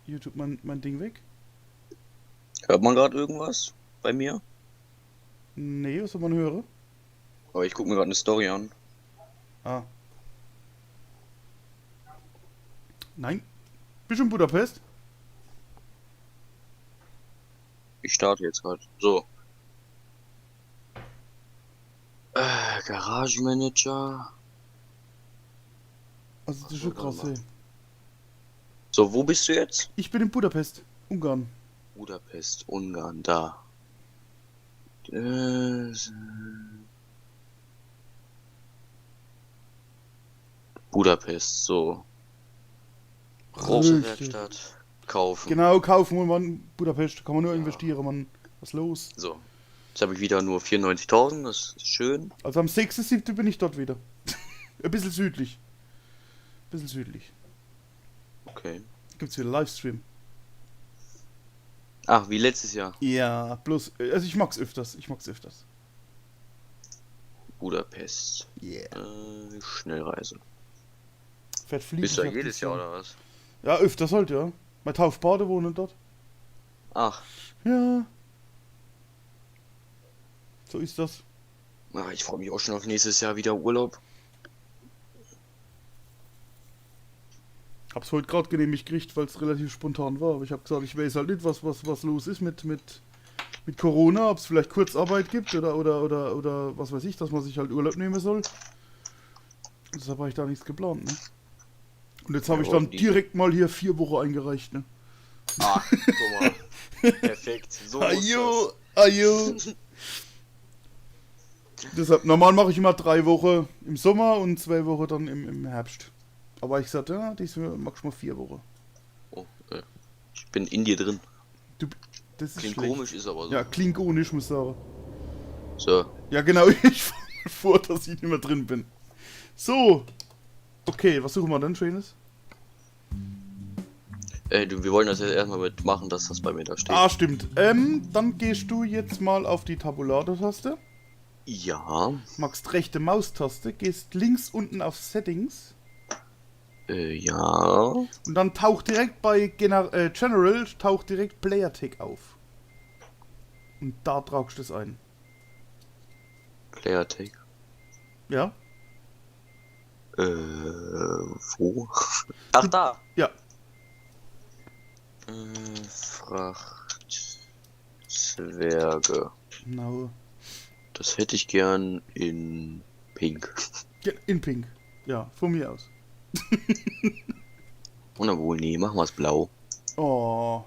YouTube mein Ding weg? Hört man gerade irgendwas bei mir? Nee, was soll man hören? Aber ich gucke mir gerade eine Story an. Ah. Nein. Bist du in Budapest? Ich starte jetzt gerade. So. Garagenmanager. Also das ist schon krass, ey. So, wo bist du jetzt? Ich bin in Budapest, Ungarn. Budapest, Ungarn, da. Budapest, so. Große Richtig. Werkstatt. Kaufen. Genau, kaufen wir mal in Budapest. Kann man nur investieren, Mann. Was ist los? So. Jetzt habe ich wieder nur 94.000, das ist schön. Also am 6.7. bin ich dort wieder. Ein bisschen südlich. Okay. Gibt's wieder Livestream. Ach, wie letztes Jahr. Ja, bloß, also ich mag's öfters. Budapest. Yeah. Schnellreise. Fährt fliegen. Bist du da sagt jedes das Jahr so. oder was? Ja, öfters halt, ja. Mein Taufpate wohnt dort. Ach, Ja. So ist das. ich freue mich auch schon auf nächstes Jahr wieder Urlaub. Hab's heute gerade genehmigt gekriegt, weil es relativ spontan war. Aber ich habe gesagt, ich weiß halt nicht, was los ist mit Corona, ob es vielleicht Kurzarbeit gibt oder was weiß ich, dass man sich halt Urlaub nehmen soll. Deshalb habe ich da nichts geplant, ne? Und jetzt habe ich dann direkt mal hier 4 Wochen eingereicht, ne? Ah, guck mal. Perfekt. So muss Ajo. Deshalb, normal mache ich immer 3 Wochen im Sommer und 2 Wochen dann im Herbst. Aber ich sagte, ja, diesmal mach ich mal 4 Wochen. das. Oh, ich bin in dir drin. Das ist Klingt schlecht. komisch, ist aber so. Ja, klingonisch, muss ich sagen. So. Ja, genau, ich fahre vor, dass ich nicht mehr drin bin. So. Okay, was suchen wir denn Schönes? Wir wollen das jetzt erstmal mitmachen, dass das bei mir da steht. Ah, stimmt. Dann gehst du jetzt mal auf die Tabulator-Taste. Ja. Machst rechte Maustaste, gehst links unten auf Settings. Ja. Und dann taucht direkt bei General, taucht direkt PlayerTag auf. Und da tragst du es ein. PlayerTag. Ja? Wo? Ach, da. Ja. Frachtzwerge. Genau. Das hätte ich gern in Pink. In Pink. Ja, von mir aus. Oder wohl, nee, machen wir es blau. Oh.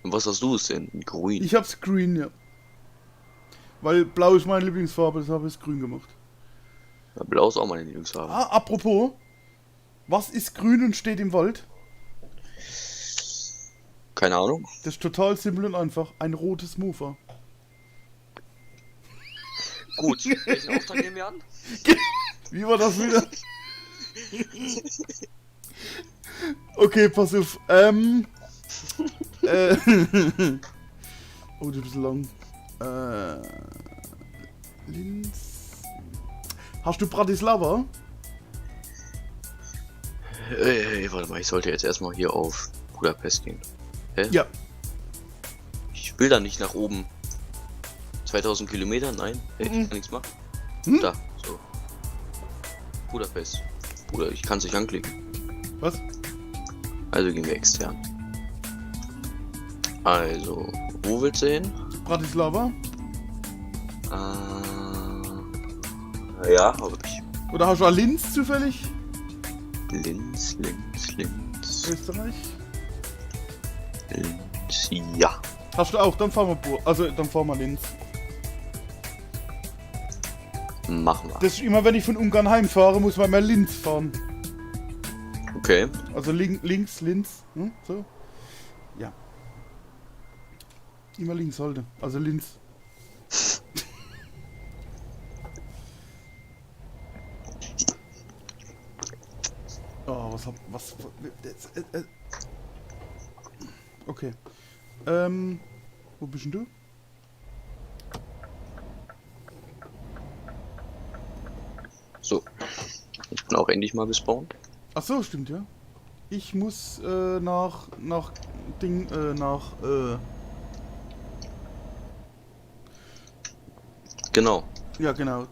Und was hast du es denn? In grün? Ich hab's green, ja. Weil blau ist meine Lieblingsfarbe, deshalb habe ich es grün gemacht. Ja, blau ist auch meine Lieblingsfarbe. Ah, apropos. Was ist grün und steht im Wald? Keine Ahnung. Das ist total simpel und einfach. Ein rotes Mofa. Gut, welchen Auftrag nehmen wir an? Wie war das wieder? Okay, pass auf. Oh, das ist lang. Linz. Hast du Bratislava? Warte mal, ich sollte jetzt erstmal hier auf Budapest gehen. Hä? Ja. Ich will da nicht nach oben. 2000 Kilometer? Nein. Ich kann nichts machen. Da, so. Budapest. Bruder, ich kann es nicht anklicken. Was? Also gehen wir extern. Also, wo willst du hin? Bratislava? Ja, hab ich. Oder hast du auch Linz zufällig? Linz. Österreich? Linz, ja. Hast du auch? Dann fahren wir dann fahren wir Linz. Machen wir. Das ist immer, wenn ich von Ungarn heimfahre, muss man mal Linz fahren. Okay. Also links, so. Ja. Immer links sollte. Also links. Oh, was, okay. Wo bist denn du? So. Ich bin auch endlich mal gespawnt. Ach so, stimmt, ja. Ich muss nach Genau. ja, genau.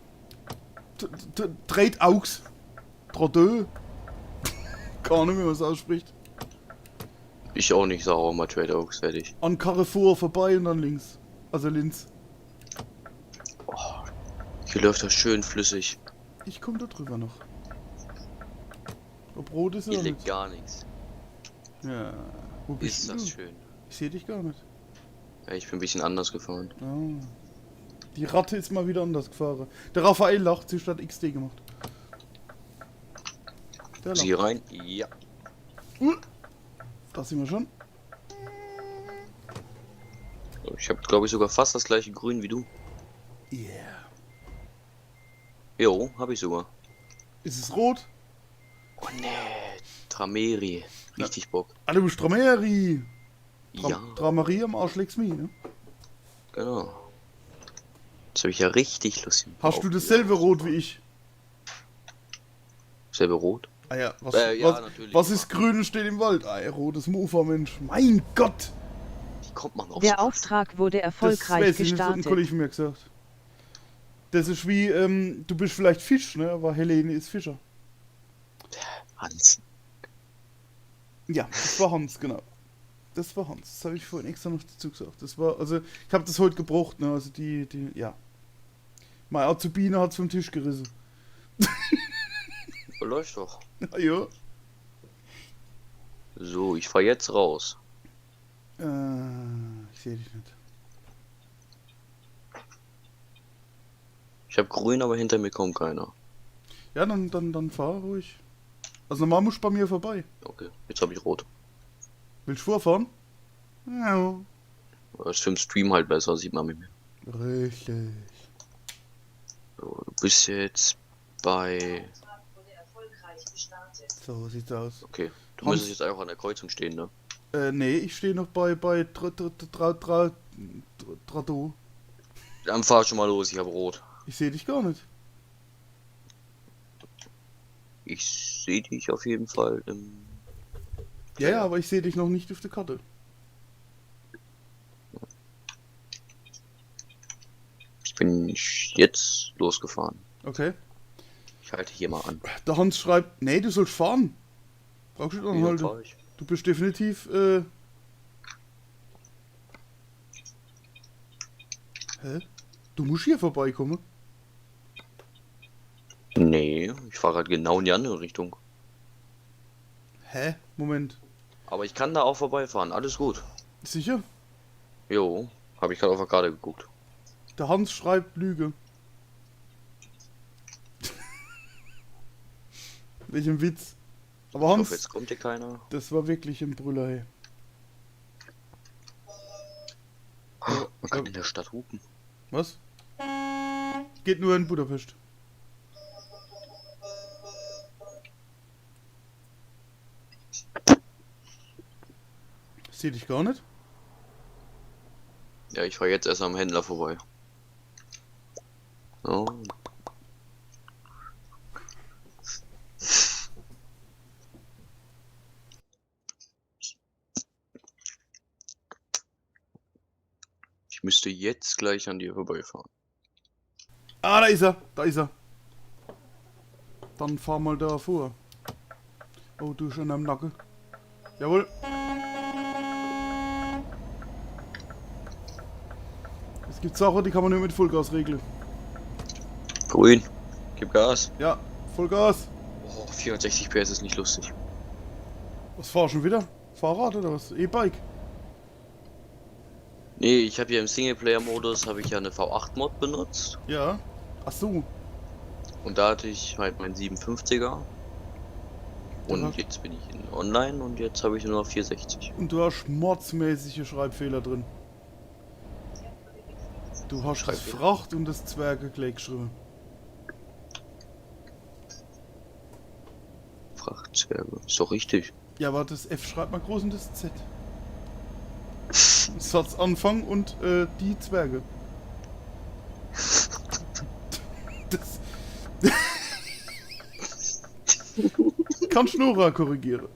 Trade Aux. Troteux. Keine Ahnung, wie man es ausspricht. Ich auch nicht, sag auch mal Trade Oaks fertig. An Carrefour vorbei und dann links. Also links. Hier läuft das schön flüssig. Ich komme da drüber noch. Ob rot ist Hier oder liegt nicht? gar nichts. Ja. Wo bist Ist du? das schön. Ich sehe dich gar nicht. Ja, ich bin ein bisschen anders gefahren. Ah. Die Ratte ist mal wieder anders gefahren. Der Raphael lacht, sie statt XD gemacht. Der Sie lacht. rein? Ja. Da sind wir schon. Ich habe, glaube ich, sogar fast das gleiche Grün wie du. Yeah. Jo, habe ich sogar. Ist es rot? Oh ne, Trameri. Richtig Bock. Ah, du bist Trameri. Ja, Trameri am Arsch legt's mich, ne? genau. Jetzt habe ich ja richtig Lust. Hast du dasselbe Rot wie ich? Selbe Rot? Ah ja, was, Ja, natürlich. was ist grün und steht im Wald? Ah, rotes Mofa, Mensch. Mein Gott! Wie kommt man auf Der sowas? Auftrag wurde Das erfolgreich weiß ich nicht, das hat ein gestartet. Kollege von mir gesagt. Das ist wie, du bist vielleicht Fisch, ne? Aber Helene ist Fischer. Hans. Ja, das war Hans, genau. Das war Hans. Das habe ich vorhin extra noch dazu gesagt. Das war, also, ich habe das heute gebraucht, ne? Also ja. Meine Azubine hat's vom Tisch gerissen. Läuft doch. Ja, ja. So, ich fahr jetzt raus. Ich sehe dich nicht. Ich habe grün, aber hinter mir kommt keiner. Ja, dann fahr ruhig. Also normal musst du bei mir vorbei. Okay, jetzt habe ich rot. Willst du vorfahren? Ja. Das ist für den Stream halt besser, sieht man mit mir. Richtig. So, du bist jetzt bei... So sieht's aus. Okay, du Hans- müsstest jetzt einfach an der Kreuzung stehen, ne? Nee, ich stehe noch bei Trado. Dann fahr schon mal los, ich habe rot. Ich sehe dich gar nicht. Ich sehe dich auf jeden Fall im... Ja, aber ich sehe dich noch nicht auf der Karte. Ich bin jetzt losgefahren. Okay. Ich halte hier mal an. Der Hans schreibt, nee, du sollst fahren. Brauchst du nicht Ja, anhalten. fahr ich. Du bist definitiv, Hä? Du musst hier vorbeikommen. Nee, ich fahre halt genau in die andere Richtung. Hä? Moment. Aber ich kann da auch vorbeifahren, alles gut. Sicher? Jo, habe ich gerade auf der Karte geguckt. Der Hans schreibt Lüge. Welchen Witz. Aber Ich Hans, hoffe, jetzt kommt hier keiner. das war wirklich ein Brüller, hey. Man kann in der Stadt hupen. Was? Geht nur in Budapest. Seh dich gar nicht. Ja, ich fahre jetzt erst am Händler vorbei. So. Ich müsste jetzt gleich an dir vorbeifahren. Ah, da ist er. Da ist er. Dann fahr mal da vor. Oh, du schon am Nacken. Jawohl. Es gibt Sachen, die kann man nur mit Vollgas regeln. Grün, gib Gas. Ja, Vollgas. Oh, 460 PS ist nicht lustig. Was fahr schon wieder? Fahrrad oder was? E-Bike? Nee, ich habe hier im Singleplayer-Modus habe ich ja eine V8-Mod benutzt. Ja. Ach so. Und da hatte ich halt meinen 57er. Und jetzt bin ich in online und jetzt habe ich nur noch 460. Und du hast mordsmäßige Schreibfehler drin. Du hast das Schreibfehler? Fracht und das Zwergekleid geschrieben. Frachtzwerge. Ist doch richtig. Ja, aber das F schreibt man groß und das Z. Satzanfang und die Zwerge. Das. Kann Schnurra korrigieren.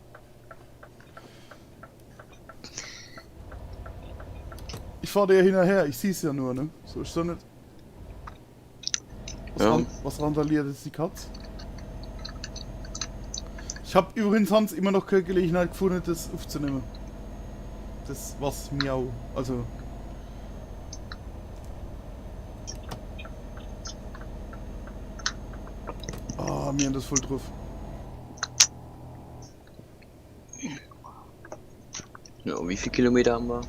Ich fahr dir ja hinterher, ich sieh's ja nur, ne? So ist doch nicht. Ja. Was randaliert jetzt die Katz? Ich hab übrigens, Hans, immer noch keine Gelegenheit gefunden, das aufzunehmen. Das was miau. Also. Ah, mir haben das voll drauf. Ja, und wie viele Kilometer haben wir?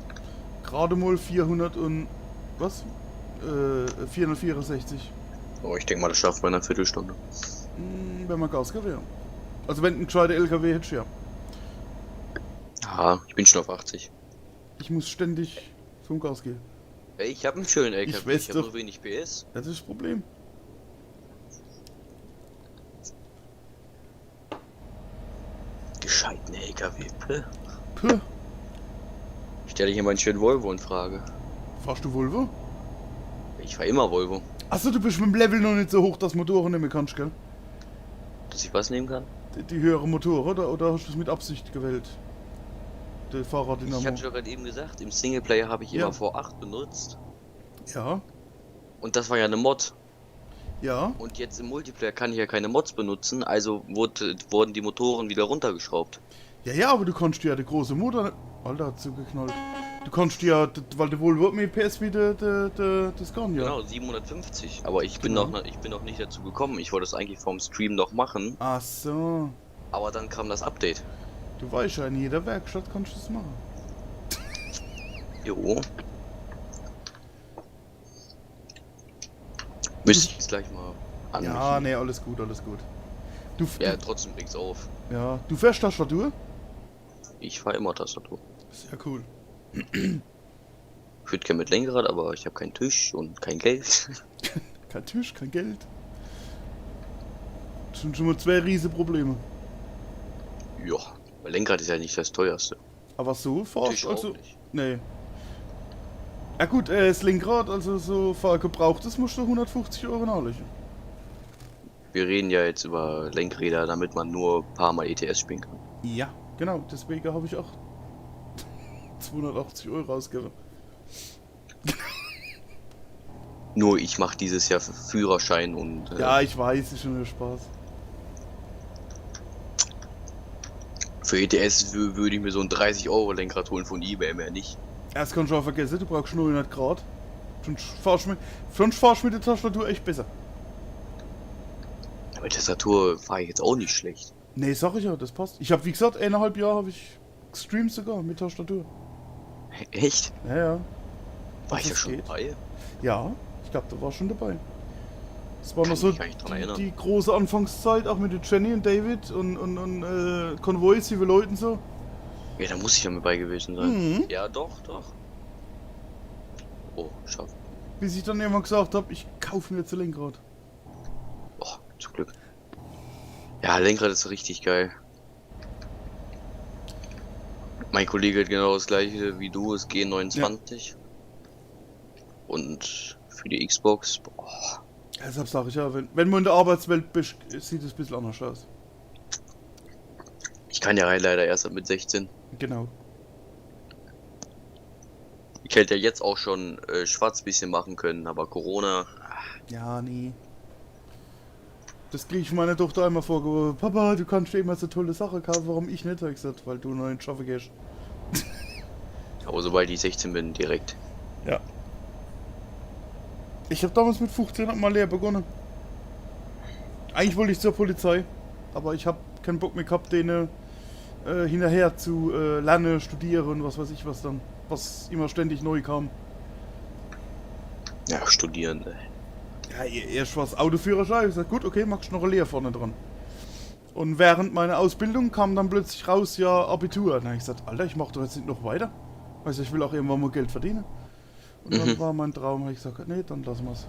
Gerade mal 400 und. Was? 464. Oh, ich denke mal, das schafft man in einer Viertelstunde. Wenn man Gas gibt, ja. Also, wenn ein gescheiter LKW hättest, ja. Aha, ich bin schon auf 80. Ich muss ständig vom Gas gehen. Ey, ich habe einen schönen LKW, Ich weiß ich habe doch. nur wenig PS. Das ist das Problem. Gescheiten LKW. Puh. Puh. Stelle ich hier mal einen schönen Volvo in Frage. Fahrst du Volvo? Ich fahr immer Volvo. Achso, du bist mit dem Level noch nicht so hoch, dass Motoren nicht mehr kannst, gell? Dass ich was nehmen kann? Die höheren Motoren, oder hast du es mit Absicht gewählt? Der Fahrraddynamo. Ich hatte doch gerade eben gesagt, im Singleplayer habe ich Ja. immer V8 benutzt. Ja, Und das war ja eine Mod. ja. Und jetzt im Multiplayer kann ich ja keine Mods benutzen, also wurden die Motoren wieder runtergeschraubt. Ja, ja, aber du kannst ja den großen Motor nicht... Alter, hat zugeknallt. Du kannst ja, weil der Volvo hat mehr PS wie das Scania. Genau, 750. Aber ich bin, Genau. ich bin noch nicht dazu gekommen. Ich wollte es eigentlich vom Stream noch machen, Ach so. aber dann kam das Update. Du weißt ja, in jeder Werkstatt kannst du das machen. Jo. Müsste ich jetzt gleich mal anrichten. Ja, nee, alles gut, alles gut. Du, Ja, trotzdem bringt's auf. ja, du fährst Tastatur? Ich fahre immer Tastatur. Sehr cool. Ich würde gerne mit Lenkrad, aber ich habe keinen Tisch und kein Geld. Kein Tisch, kein Geld. Das sind schon mal zwei riesige Probleme. Ja, weil Lenkrad ist ja nicht das teuerste. Aber so fahrst Tisch du also... auch nicht. Nee. Ja gut, das Lenkrad, also so gebrauchtes, musst du 150 € nachlegen. Wir reden ja jetzt über Lenkräder, damit man nur ein paar Mal ETS spielen kann. Ja, genau, deswegen habe ich auch 280 € ausgegeben. Nur ich mache dieses Jahr Führerschein und Ja, ich weiß, ist schon nur Spaß. für ETS würde ich mir so ein 30 € Lenkrad holen von eBay, mehr nicht. Erst kannst du auch vergessen, du brauchst 900 Grad. Sonst fahrst du mit der Tastatur echt besser. Aber Tastatur fahre ich jetzt auch nicht schlecht. Nee, sag ich ja, das passt. Ich habe, wie gesagt, 1,5 Jahre habe ich gestreamt sogar mit Tastatur. Echt? Ja, ja. War ich ja das schon geht. dabei? Ja, ich glaube, da war schon dabei. Das war Kann noch ich so mich gar nicht dran erinnern. die große Anfangszeit, auch mit der Jenny und David und Konvois, wie viele Leuten so. Ja, da muss ich ja mit bei gewesen sein. Mhm. Ja, doch, doch. Oh, schaff. Bis ich dann irgendwann gesagt habe, ich kaufe mir jetzt ein Lenkrad. Oh, zum Glück. Ja, Lenkrad ist richtig geil. Mein Kollege hat genau das gleiche wie du, es G29. Und für die Xbox, boah. Deshalb sage ich ja, wenn man in der Arbeitswelt bist, sieht es ein bisschen anders aus. Ich kann ja leider erst mit 16. Genau. Ich hätte ja jetzt auch schon schwarz bisschen machen können, aber Corona. Ja, nee. Das kriege ich meiner Tochter einmal vorgeworfen. Papa, du kannst dir immer so tolle Sachen kaufen, warum ich nicht? Hab ich gesagt, weil du noch nicht schaffen gehst. Aber sobald ich 16 bin, direkt. Ja. Ich habe damals mit 15 mal Lehre begonnen. Eigentlich wollte ich zur Polizei, aber ich habe keinen Bock mehr gehabt, denen hinterher zu lernen, studieren und was weiß ich was dann. Was immer ständig neu kam. Ja, studieren. Ja, erst war es Autoführerschein. Ich gesagt, gut, okay, machst du noch eine Lehre vorne dran. Und während meiner Ausbildung kam dann plötzlich raus, ja, Abitur. Dann habe ich gesagt, Alter, ich mach doch jetzt nicht noch weiter. Also ich will auch irgendwann mal Geld verdienen. Und dann war mein Traum, habe ich gesagt, nee, dann lassen wir's.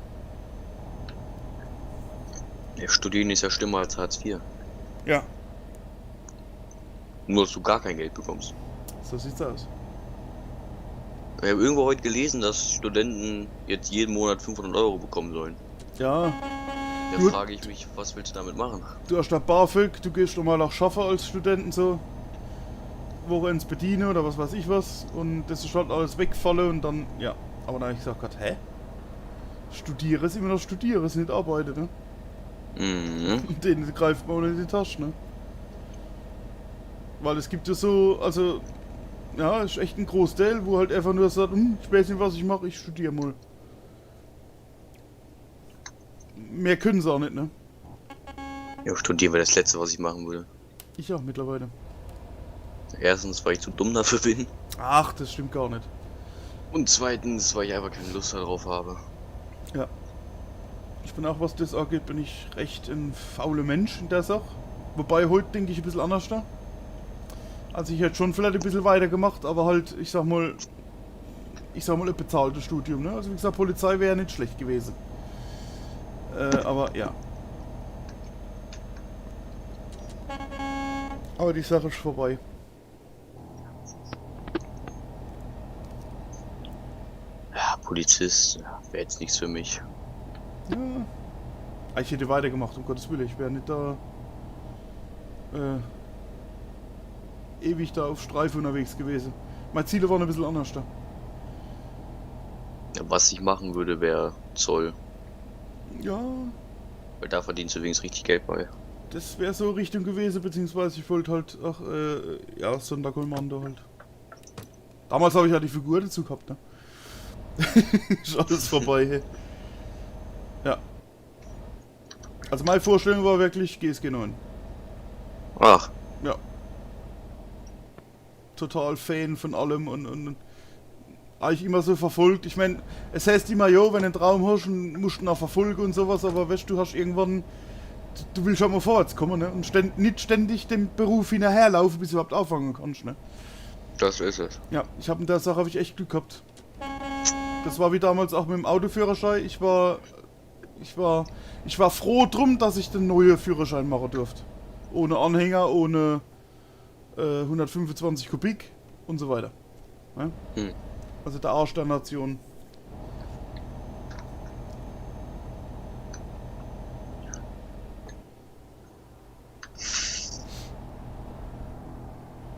Ja, Studieren ist ja schlimmer als Hartz IV. Ja, Nur, dass du gar kein Geld bekommst. so sieht's aus. Ich habe irgendwo heute gelesen, dass Studenten jetzt jeden Monat 500 Euro bekommen sollen. Ja, Da Gut. frage ich mich, was willst du damit machen? du hast da BAföG, du gehst normal auch schaffen als Studenten so. Woche ins Bedienen oder was weiß ich was. Und das ist halt alles wegfallen und dann, ja. Aber dann habe ich gesagt, Gott, hä? Studiere ist immer noch Studiere, ist nicht Arbeiten, ne? Mhm. Den greift man ohne die Tasche, ne? Weil es gibt ja so, also, ja, ist echt ein Großteil, wo halt einfach nur sagt, ich weiß nicht, was ich mache, ich studiere mal. Mehr können sie auch nicht, ne? Ja, studieren wäre das Letzte, was ich machen würde. Ich auch mittlerweile. Erstens, weil ich zu dumm dafür bin. Ach, das stimmt gar nicht. Und zweitens, weil ich einfach keine Lust darauf habe. Ja. Ich bin auch, was das angeht, bin ich recht ein fauler Mensch in der Sache. Wobei, heute denke ich ein bisschen anders da. Also ich hätte schon vielleicht ein bisschen weiter gemacht, aber halt, ich sag mal, ein bezahltes Studium, ne? Also wie gesagt, Polizei wäre nicht schlecht gewesen. Aber ja. Aber die Sache ist vorbei. Ja, Polizist, ja, wäre jetzt nichts für mich. Ja. Ich hätte weitergemacht, um Gottes Willen. Ich wäre nicht da ewig da auf Streife unterwegs gewesen. Meine Ziele waren ein bisschen anders da. Ja, was ich machen würde, wäre Zoll. Ja, Weil da verdienst du übrigens richtig Geld bei. das wäre so Richtung gewesen, beziehungsweise ich wollte halt, ja, Sonderkommando halt. Damals habe ich ja die Figur dazu gehabt, ne? Ist alles vorbei, hey. Ja. Also meine Vorstellung war wirklich GSG 9. Ach, Ja. Total Fan von allem und eigentlich immer so verfolgt. Ich meine, es heißt immer, jo, wenn du einen Traum hast und musst ihn auch verfolgen und sowas, aber weißt du, hast irgendwann, du willst schon mal vorwärts kommen, ne? Und nicht ständig dem Beruf hinterherlaufen, bis du überhaupt anfangen kannst, ne? das ist es. Ja, in der Sache habe ich echt Glück gehabt. Das war wie damals auch mit dem Autoführerschein. Ich war froh drum, dass ich den neuen Führerschein machen durfte. Ohne Anhänger, ohne 125 Kubik und so weiter. Ja? Hm. Also der Arsch der Nation.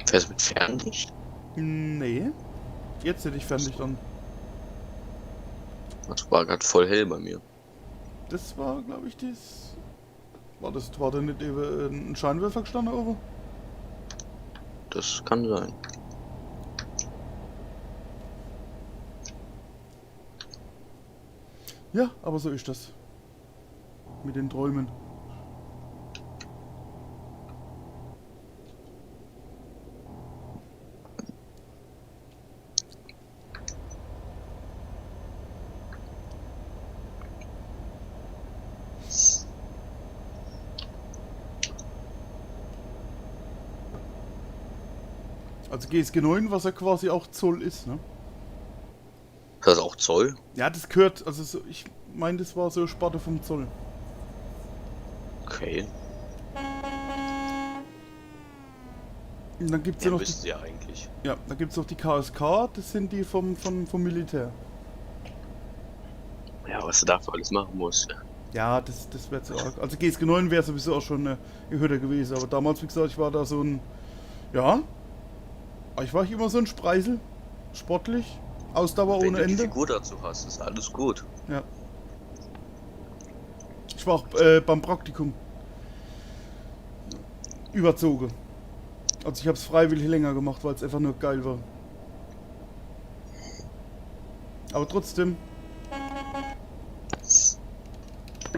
Fährst du mit Fernlicht? Nee. Jetzt hätte ich fertig dann. Das war gerade voll hell bei mir. Das war, glaube ich, das. War da nicht eben ein Scheinwerfer gestanden oben? Das kann sein. Ja, aber so ist das. Mit den Träumen. Also GSG 9, was ja quasi auch Zoll ist, ne? Das ist auch Zoll? Ja, das gehört, also so, ich meine, das war so Sparte vom Zoll. Okay. Und dann gibt's ja Ja, noch müssten sie ja eigentlich. ja, dann gibt's noch die KSK, das sind die vom Militär. Ja, was du dafür alles machen musst. Ja, das wäre zu arg. Also GSG 9 wäre sowieso auch schon eine Hürde gewesen, aber damals, wie gesagt, ich war da so ein, ja, ich war immer so ein Spreisel, sportlich, Ausdauer Wenn ohne du die Ende. Figur dazu hast, ist alles gut. Ja. Ich war auch beim Praktikum überzogen. Also ich habe es freiwillig länger gemacht, weil es einfach nur geil war. Aber trotzdem.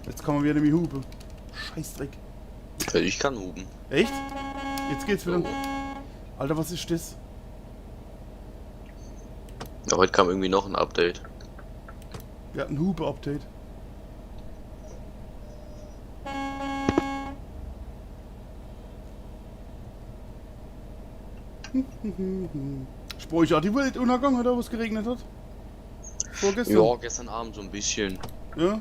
Jetzt kann man wieder nämlich hupen. Scheißdreck. Ja, ich kann huben. Echt? Jetzt geht's wieder. So. Alter, was ist das? Ja, heute kam irgendwie noch ein Update. Wir hatten ein Hupe-Update. Ich bei euch auch die Weltuntergang, oder wo es geregnet hat? Vorgestern? Ja, gestern Abend so ein bisschen. Ja?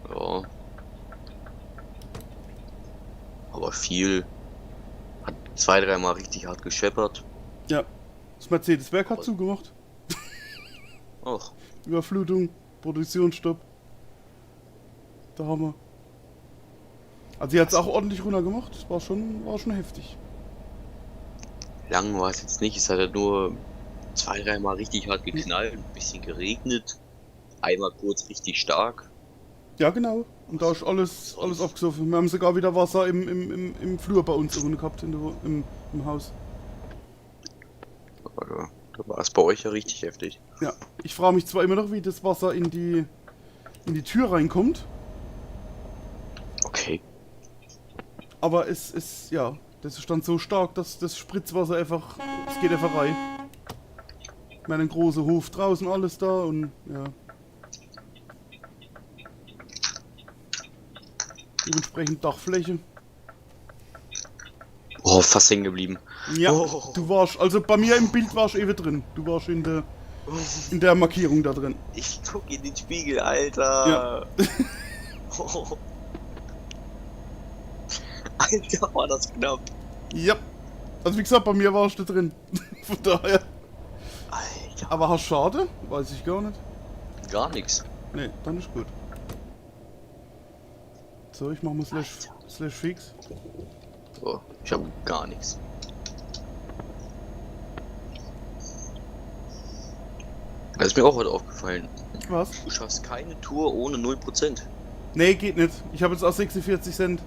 Ja. Aber viel. Hat 2-3 Mal richtig hart gescheppert. Ja. Das Mercedes-Werk hat Aber- zugemacht. Ach, Überflutung, Produktionsstopp. Da haben wir. Also sie hat es auch ordentlich runtergemacht. Das war schon heftig. lang war es jetzt nicht. Es hat halt nur 2-3 Mal richtig hart geknallt, ein bisschen geregnet. Einmal kurz richtig stark. Ja, genau. Und da ist alles abgesoffen. Wir haben sogar wieder Wasser im Flur bei uns unten gehabt, im Haus. Aber da war es bei euch ja richtig heftig. Ja. Ich frage mich zwar immer noch, wie das Wasser in die Tür reinkommt. Okay. Aber es ist, ja, das ist dann so stark, dass das Spritzwasser einfach, es geht einfach rein. Ich meine, ein großer Hof draußen, alles da und, ja. Dementsprechend Dachfläche. Oh, fast hängen geblieben. Ja, Oh. du warst, also bei mir im Bild warst du eben drin. Du warst in der Markierung da drin. Ich guck in den Spiegel, Alter. Ja. Oh. Alter, war das knapp. Ja. Also wie gesagt, bei mir warst du drin. Von daher. Alter. Aber hast schade? Weiß ich gar nicht. Gar nichts. Nee, dann ist gut. So, ich mach mal slash fix. Oh, ich habe gar nichts. Das ist mir auch heute aufgefallen. Was? Du schaffst keine Tour ohne 0%. Nee, geht nicht. Ich habe jetzt auch 46 Cent.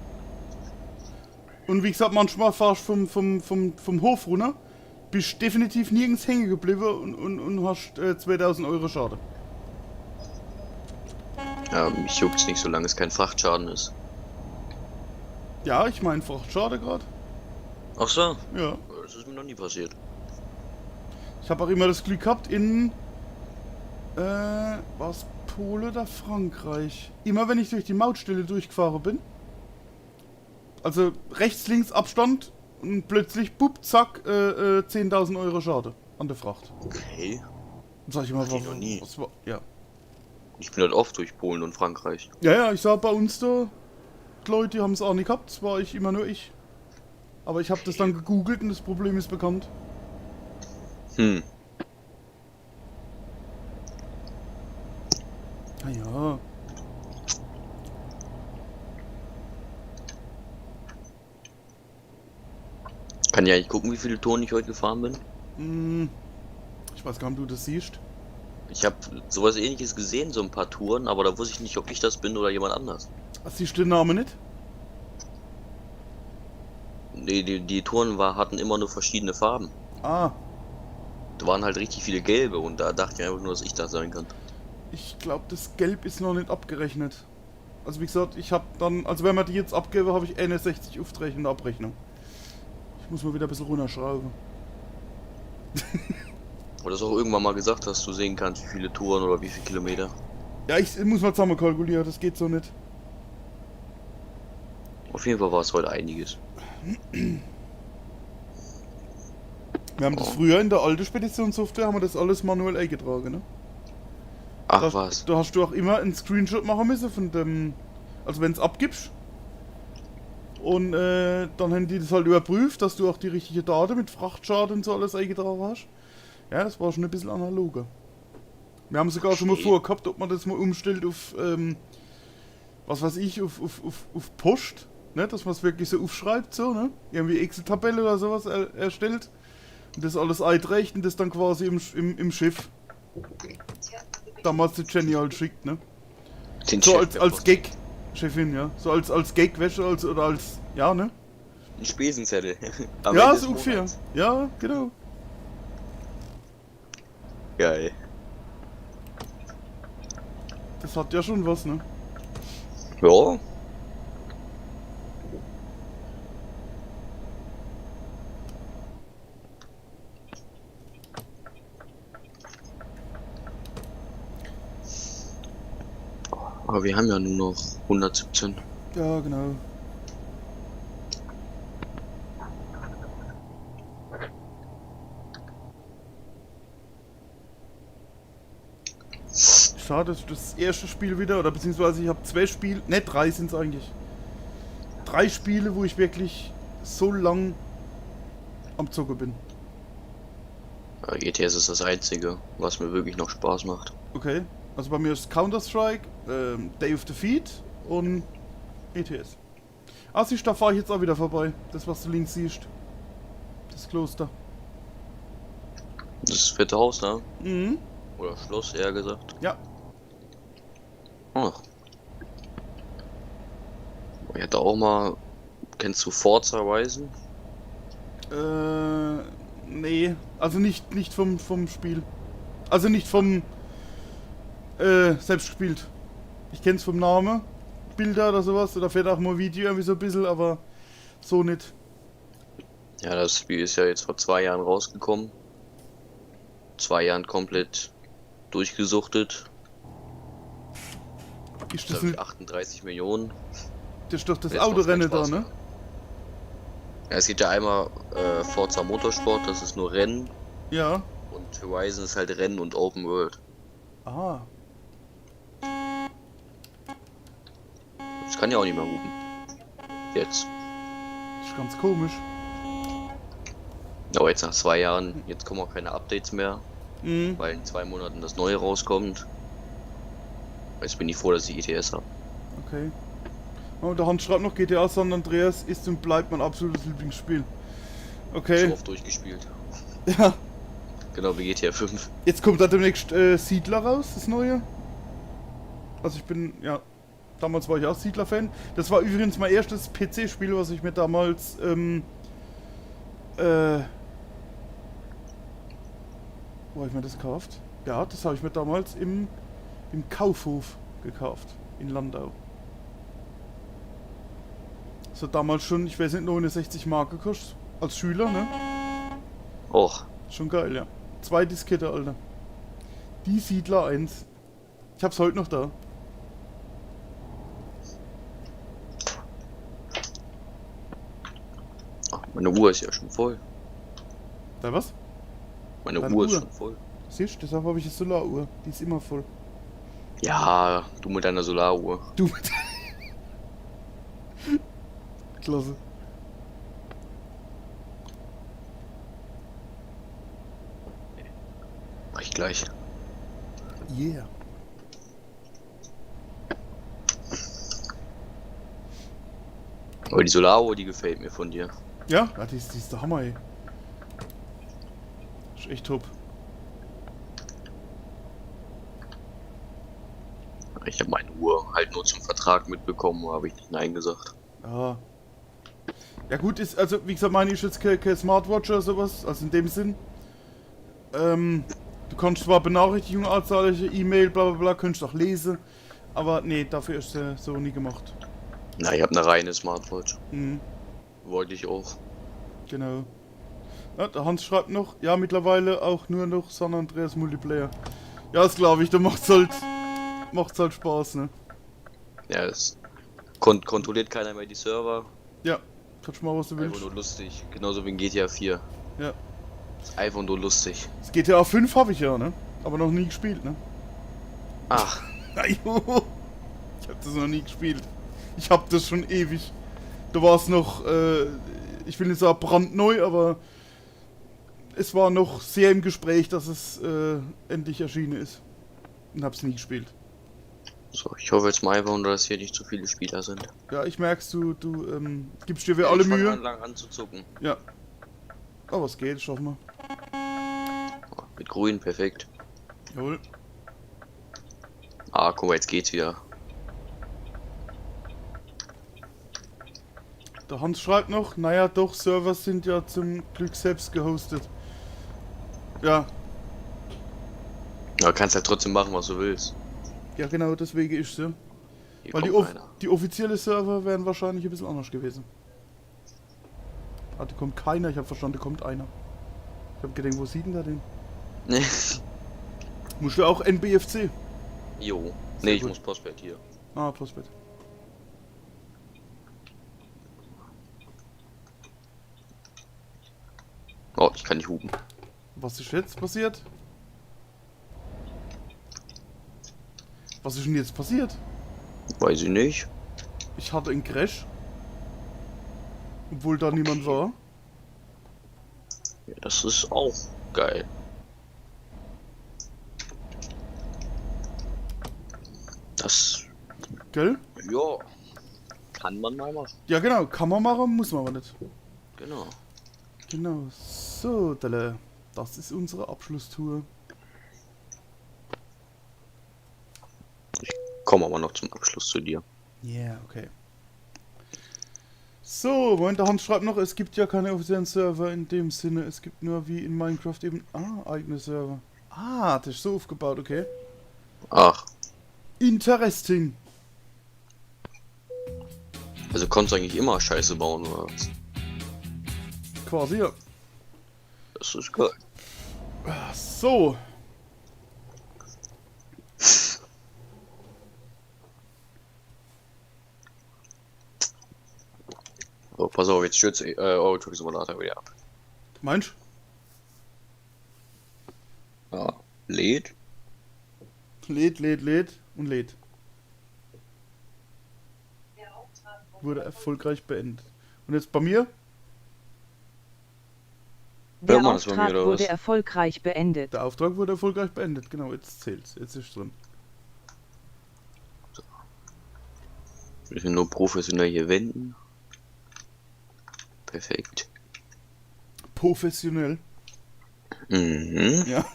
Und wie gesagt, manchmal fahrst du vom Hof runter, bist definitiv nirgends hängen geblieben und hast 2000 Euro Schade. Ja, mich juckt's nicht, solange es kein Frachtschaden ist. Ja, ich meine Frachtschade gerade. Ach so, Ja. das ist mir noch nie passiert. Ich habe auch immer das Glück gehabt in was Polen oder Frankreich. Immer wenn ich durch die Mautstelle durchgefahren bin. Also rechts, links Abstand und plötzlich, bupp, zack, 10.000 Euro Schade an der Fracht. Okay. Dann sag ich immer, Hatte ich noch nie. was war, ja. Ich bin halt oft durch Polen und Frankreich. Ja, ich sag bei uns da, die Leute die haben es auch nicht gehabt, das war immer nur ich. Aber ich habe das dann gegoogelt und das Problem ist bekannt. Hm. Naja. Kann ja eigentlich gucken, wie viele Touren ich heute gefahren bin. Ich weiß gar nicht, ob du das siehst. Ich habe sowas ähnliches gesehen, so ein paar Touren, aber da wusste ich nicht, ob ich das bin oder jemand anders. Siehst du den Namen nicht? Nee, die Touren hatten immer nur verschiedene Farben. Ah, Da waren halt richtig viele gelbe und da dachte ich einfach nur, dass ich das sein kann. ich glaube, das Gelb ist noch nicht abgerechnet. Also wie gesagt, ich habe dann, also wenn man die jetzt abgebe, habe ich 61 Aufträge in der Abrechnung. Ich muss mal wieder ein bisschen runterschrauben. Oder das auch irgendwann mal gesagt, dass du sehen kannst, wie viele Touren oder wie viele Kilometer. Ja, ich muss mal zusammen kalkulieren, das geht so nicht. Auf jeden Fall war es heute einiges. Wir haben das früher in der alten Speditionssoftware, haben wir das alles manuell eingetragen, ne? Ach was. Da hast du auch immer einen Screenshot machen müssen von dem, also wenn es abgibst. Und dann haben die das halt überprüft, dass du auch die richtige Daten mit Frachtschaden und so alles eingetragen hast. Ja, das war schon ein bisschen analoger. Wir haben sogar schon mal Okay. vorgehabt, ob man das mal umstellt auf, was weiß ich, auf Post. Ne? Dass man es wirklich so aufschreibt, so, ne? Irgendwie Excel-Tabelle oder sowas erstellt. Und das alles einträgt und das dann quasi im Schiff. Damals die Jenny halt schickt, ne? Den So Chef als Gag, Chefin, ja. So als Gag, weißt du, oder als, ja, ne? Ein Spesenzettel. Am Ja, Ende des so ungefähr. Monats. Ja, genau. Geil. Das hat ja schon was, ne? Ja. Aber wir haben ja nur noch 117. Ja, genau. schade, das ist das erste Spiel wieder, oder beziehungsweise ich habe 2 Spiele, ne 3 sind es eigentlich. 3 Spiele, wo ich wirklich so lang am Zocken bin. Ja, ETS ist das einzige, was mir wirklich noch Spaß macht. Okay, also bei mir ist Counter-Strike, Day of Defeat und ETS. Ah, siehst du, da fahre ich jetzt auch wieder vorbei. Das, was du links siehst. Das Kloster. Das vierte Haus, ne? Mhm. Oder Schloss, eher gesagt. Ja. Oh. Ich hatte auch mal. Kennst du Forza Horizon? Nee. Also nicht vom Spiel. Also nicht vom selbst gespielt. Ich kenn's vom Namen. Bilder oder sowas. Oder vielleicht auch mal Video irgendwie so ein bisschen, aber so nicht. Ja, das Spiel ist ja jetzt vor 2 Jahren rausgekommen. 2 Jahren komplett durchgesuchtet. Ist Das das nicht, 38 Millionen. das ist doch das Jetzt macht's Autorennen keinen da, Spaß ne? mehr. Ja, es gibt ja einmal Forza Motorsport, das ist nur Rennen. Ja. Und Horizon ist halt Rennen und Open World. Ah. Das kann ja auch nicht mehr hupen. Jetzt. Das ist ganz komisch. Aber jetzt nach 2 Jahren, jetzt kommen auch keine Updates mehr, Mhm. weil in 2 Monaten das neue rauskommt. Jetzt bin ich froh, dass ich ETS habe. Okay. Oh, der Hans schreibt noch, GTA San Andreas ist und bleibt mein absolutes Lieblingsspiel. So Okay. oft durchgespielt. Ja. Genau wie GTA 5. Jetzt kommt da demnächst Siedler raus, das neue. Also ich bin, ja, damals war ich auch Siedler-Fan. Das war übrigens mein erstes PC-Spiel, was ich mir damals, wo habe ich mir das gekauft? Ja, das habe ich mir damals im Kaufhof gekauft, in Landau. So damals schon, ich weiß nicht, 69 Mark gekostet, als Schüler, ne? Och, Schon geil, ja. 2 Diskette, Alter. Die Siedler 1. Ich hab's heute noch da. ach, meine Uhr ist ja schon voll. Da was? Meine Deine Uhr ist Uhr? schon voll. Siehst du, deshalb habe ich eine Solaruhr. Die ist immer voll. Ja, du mit deiner Solaruhr. Du mit. Klasse. Mach ich gleich. Yeah. Aber die Solaruhr, die gefällt mir von dir. Ja? Ja, die ist der Hammer, ey. Ist echt top. Ich habe meine Uhr halt nur zum Vertrag mitbekommen, habe ich nicht Nein gesagt. Ja. Ja gut, ist, also wie gesagt, meine ist jetzt keine Smartwatch oder sowas, also in dem Sinn. Du kannst zwar Benachrichtigungen anzeigen, E-Mail, bla bla bla, kannst auch lesen, aber nee, dafür ist sie so nie gemacht. Na, ich habe eine reine Smartwatch. Mhm, Wollte ich auch. genau. Ja, der Hans schreibt noch, ja mittlerweile auch nur noch San Andreas Multiplayer. Ja, das glaube ich, da macht's halt Spaß, ne? Ja, es kontrolliert keiner mehr die Server. Ja, kannst mal was du willst. Einfach nur lustig. Genauso wie in GTA 4. Ja. Ist einfach nur lustig. Das GTA 5 habe ich ja, ne? Aber noch nie gespielt, ne? Ach, Ajo. Ich habe das noch nie gespielt. Ich habe das schon ewig. Da war es noch, ich will nicht sagen brandneu, aber es war noch sehr im Gespräch, dass es endlich erschienen ist. Und hab's nie gespielt. so, ich hoffe jetzt mal einfach nur, dass hier nicht zu viele Spieler sind. Ja, ich merk's, du gibst dir für alle Ich fang Mühe. an, lang an zu zucken. Ja. Aber es geht, schaffen wir. Oh, mit grün, perfekt. Jawohl. Ah, guck mal, jetzt geht's wieder. Der Hans schreibt noch, naja doch, Server sind ja zum Glück selbst gehostet. Ja, Aber kannst halt trotzdem machen, was du willst. ja genau, deswegen ist sie. Hier Weil kommt einer. die offizielle Server wären wahrscheinlich ein bisschen anders gewesen. Ah, da kommt keiner, ich habe verstanden, da kommt einer. Ich habe gedacht, wo sieht denn da den? Musst du auch NBFC? Jo. Sehr Nee, ich gut. muss Postbett hier. Ah, Postbett. Oh, ich kann nicht hupen. Was ist jetzt passiert? Was ist denn jetzt passiert? Weiß ich nicht. Ich hatte einen Crash. Obwohl da niemand war. Ja, das ist auch geil. Das, Gell? ja, kann man mal machen. Ja genau, kann man machen, muss man aber nicht. Genau. Genau, so, Delle. Das ist unsere Abschlusstour. Kommen wir mal noch zum Abschluss zu dir. Ja, yeah, okay. So, Moment, der Hans schreibt noch, es gibt ja keine offiziellen Server in dem Sinne. Es gibt nur wie in Minecraft eben eigene Server. Ah, das ist so aufgebaut, okay. Ach, Interesting. also konntest du eigentlich immer Scheiße bauen, oder was? Quasi, ja. Das ist geil. So. Oh, pass auf, jetzt stürzt Euro Simulator wieder ab. Meinst Ja, lädt. du? Lädt und lädt. Wurde erfolgreich beendet. Und jetzt bei mir? Der Hört man das bei mir, Auftrag oder wurde was? erfolgreich beendet. Der Auftrag wurde erfolgreich beendet. Genau, jetzt zählt's. Jetzt ist drin. Wir sind nur professionell hier wenden. Perfekt. Professionell. Mhm. Ja.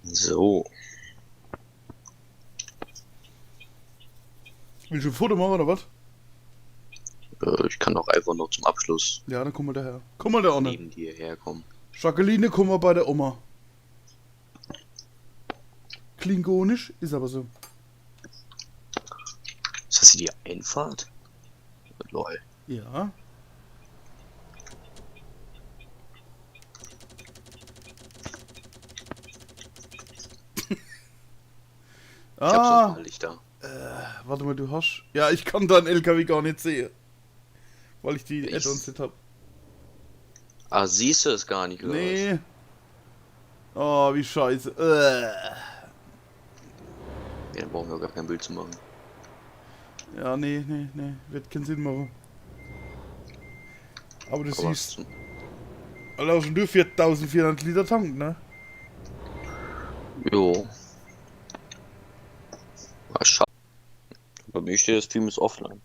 So. Willst du ein Foto machen oder was? Ich kann doch einfach noch zum Abschluss Ja, dann komm mal daher. Komm mal da Onne. neben dir herkommen. Jacqueline, komm mal bei der Oma. Klingonisch, ist aber so. Ist das hier die Einfahrt? Lol. Ja. Ich hab so ein paar Lichter. Warte mal, du hast... Ja, ich kann deinen LKW gar nicht sehen. Weil ich die Ich- Add-ons nicht hab. Ah, siehst du es gar nicht, oder was? Nee. Oh, wie scheiße. Ja, dann brauchen wir gar kein Bild zu machen. Ja, nee. Wird keinen Sinn machen. Aber du Komm mal siehst... zum- Allein schon du 4400 Liter Tank, ne? Jo. Ah, schade. Bei mir steht, das Stream ist offline.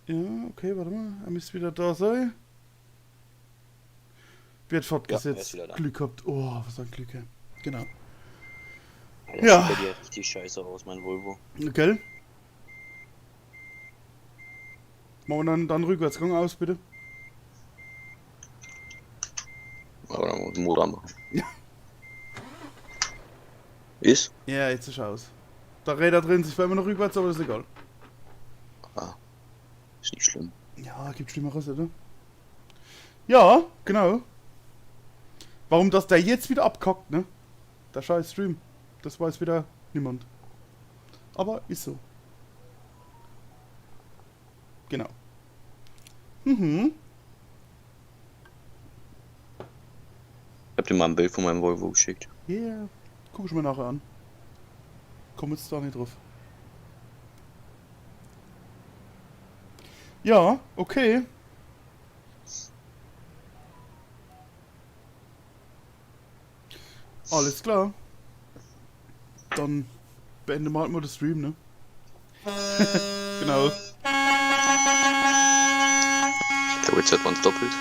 Ja, okay, warte mal. Er müsste wieder da sein. Wird Ja, er fortgesetzt. ist wieder da. Glück gehabt. Oh, was ein Glück, ja. Genau. Alter, Ja. sieht bei dir richtig scheiße aus, mein Volvo. Gell? Machen wir dann Rückwärtsgang aus, bitte. Aber dann muss ich den Motor machen. Ja. Ist? Ja, jetzt ist er aus. Der Räder drehen sich zwar immer noch rückwärts, aber das ist egal. Ah. Ist nicht schlimm. Ja, gibt Schlimmeres, oder? Ja, genau. Warum das der jetzt wieder abkackt, ne? Der scheiß Stream. Das weiß wieder niemand. Aber ist so. Genau. Mhm. Ich hab dir mal ein Bild von meinem Volvo geschickt. Yeah. Guck ich mir nachher an. Komm jetzt da nicht drauf. Ja, okay. Alles klar. Dann beenden wir halt mal den Stream, ne? Genau. Ich glaube, jetzt hört man es doppelt.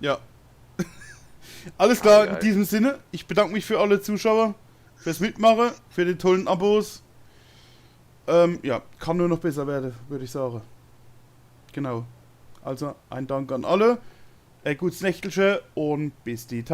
Ja. Alles klar, Geil. in diesem Sinne. Ich bedanke mich für alle Zuschauer, fürs Mitmachen, für die tollen Abos. Ja, kann nur noch besser werden, würde ich sagen. Genau. Also, ein Dank an alle. Gutes Nächtelchen und bis die Tage.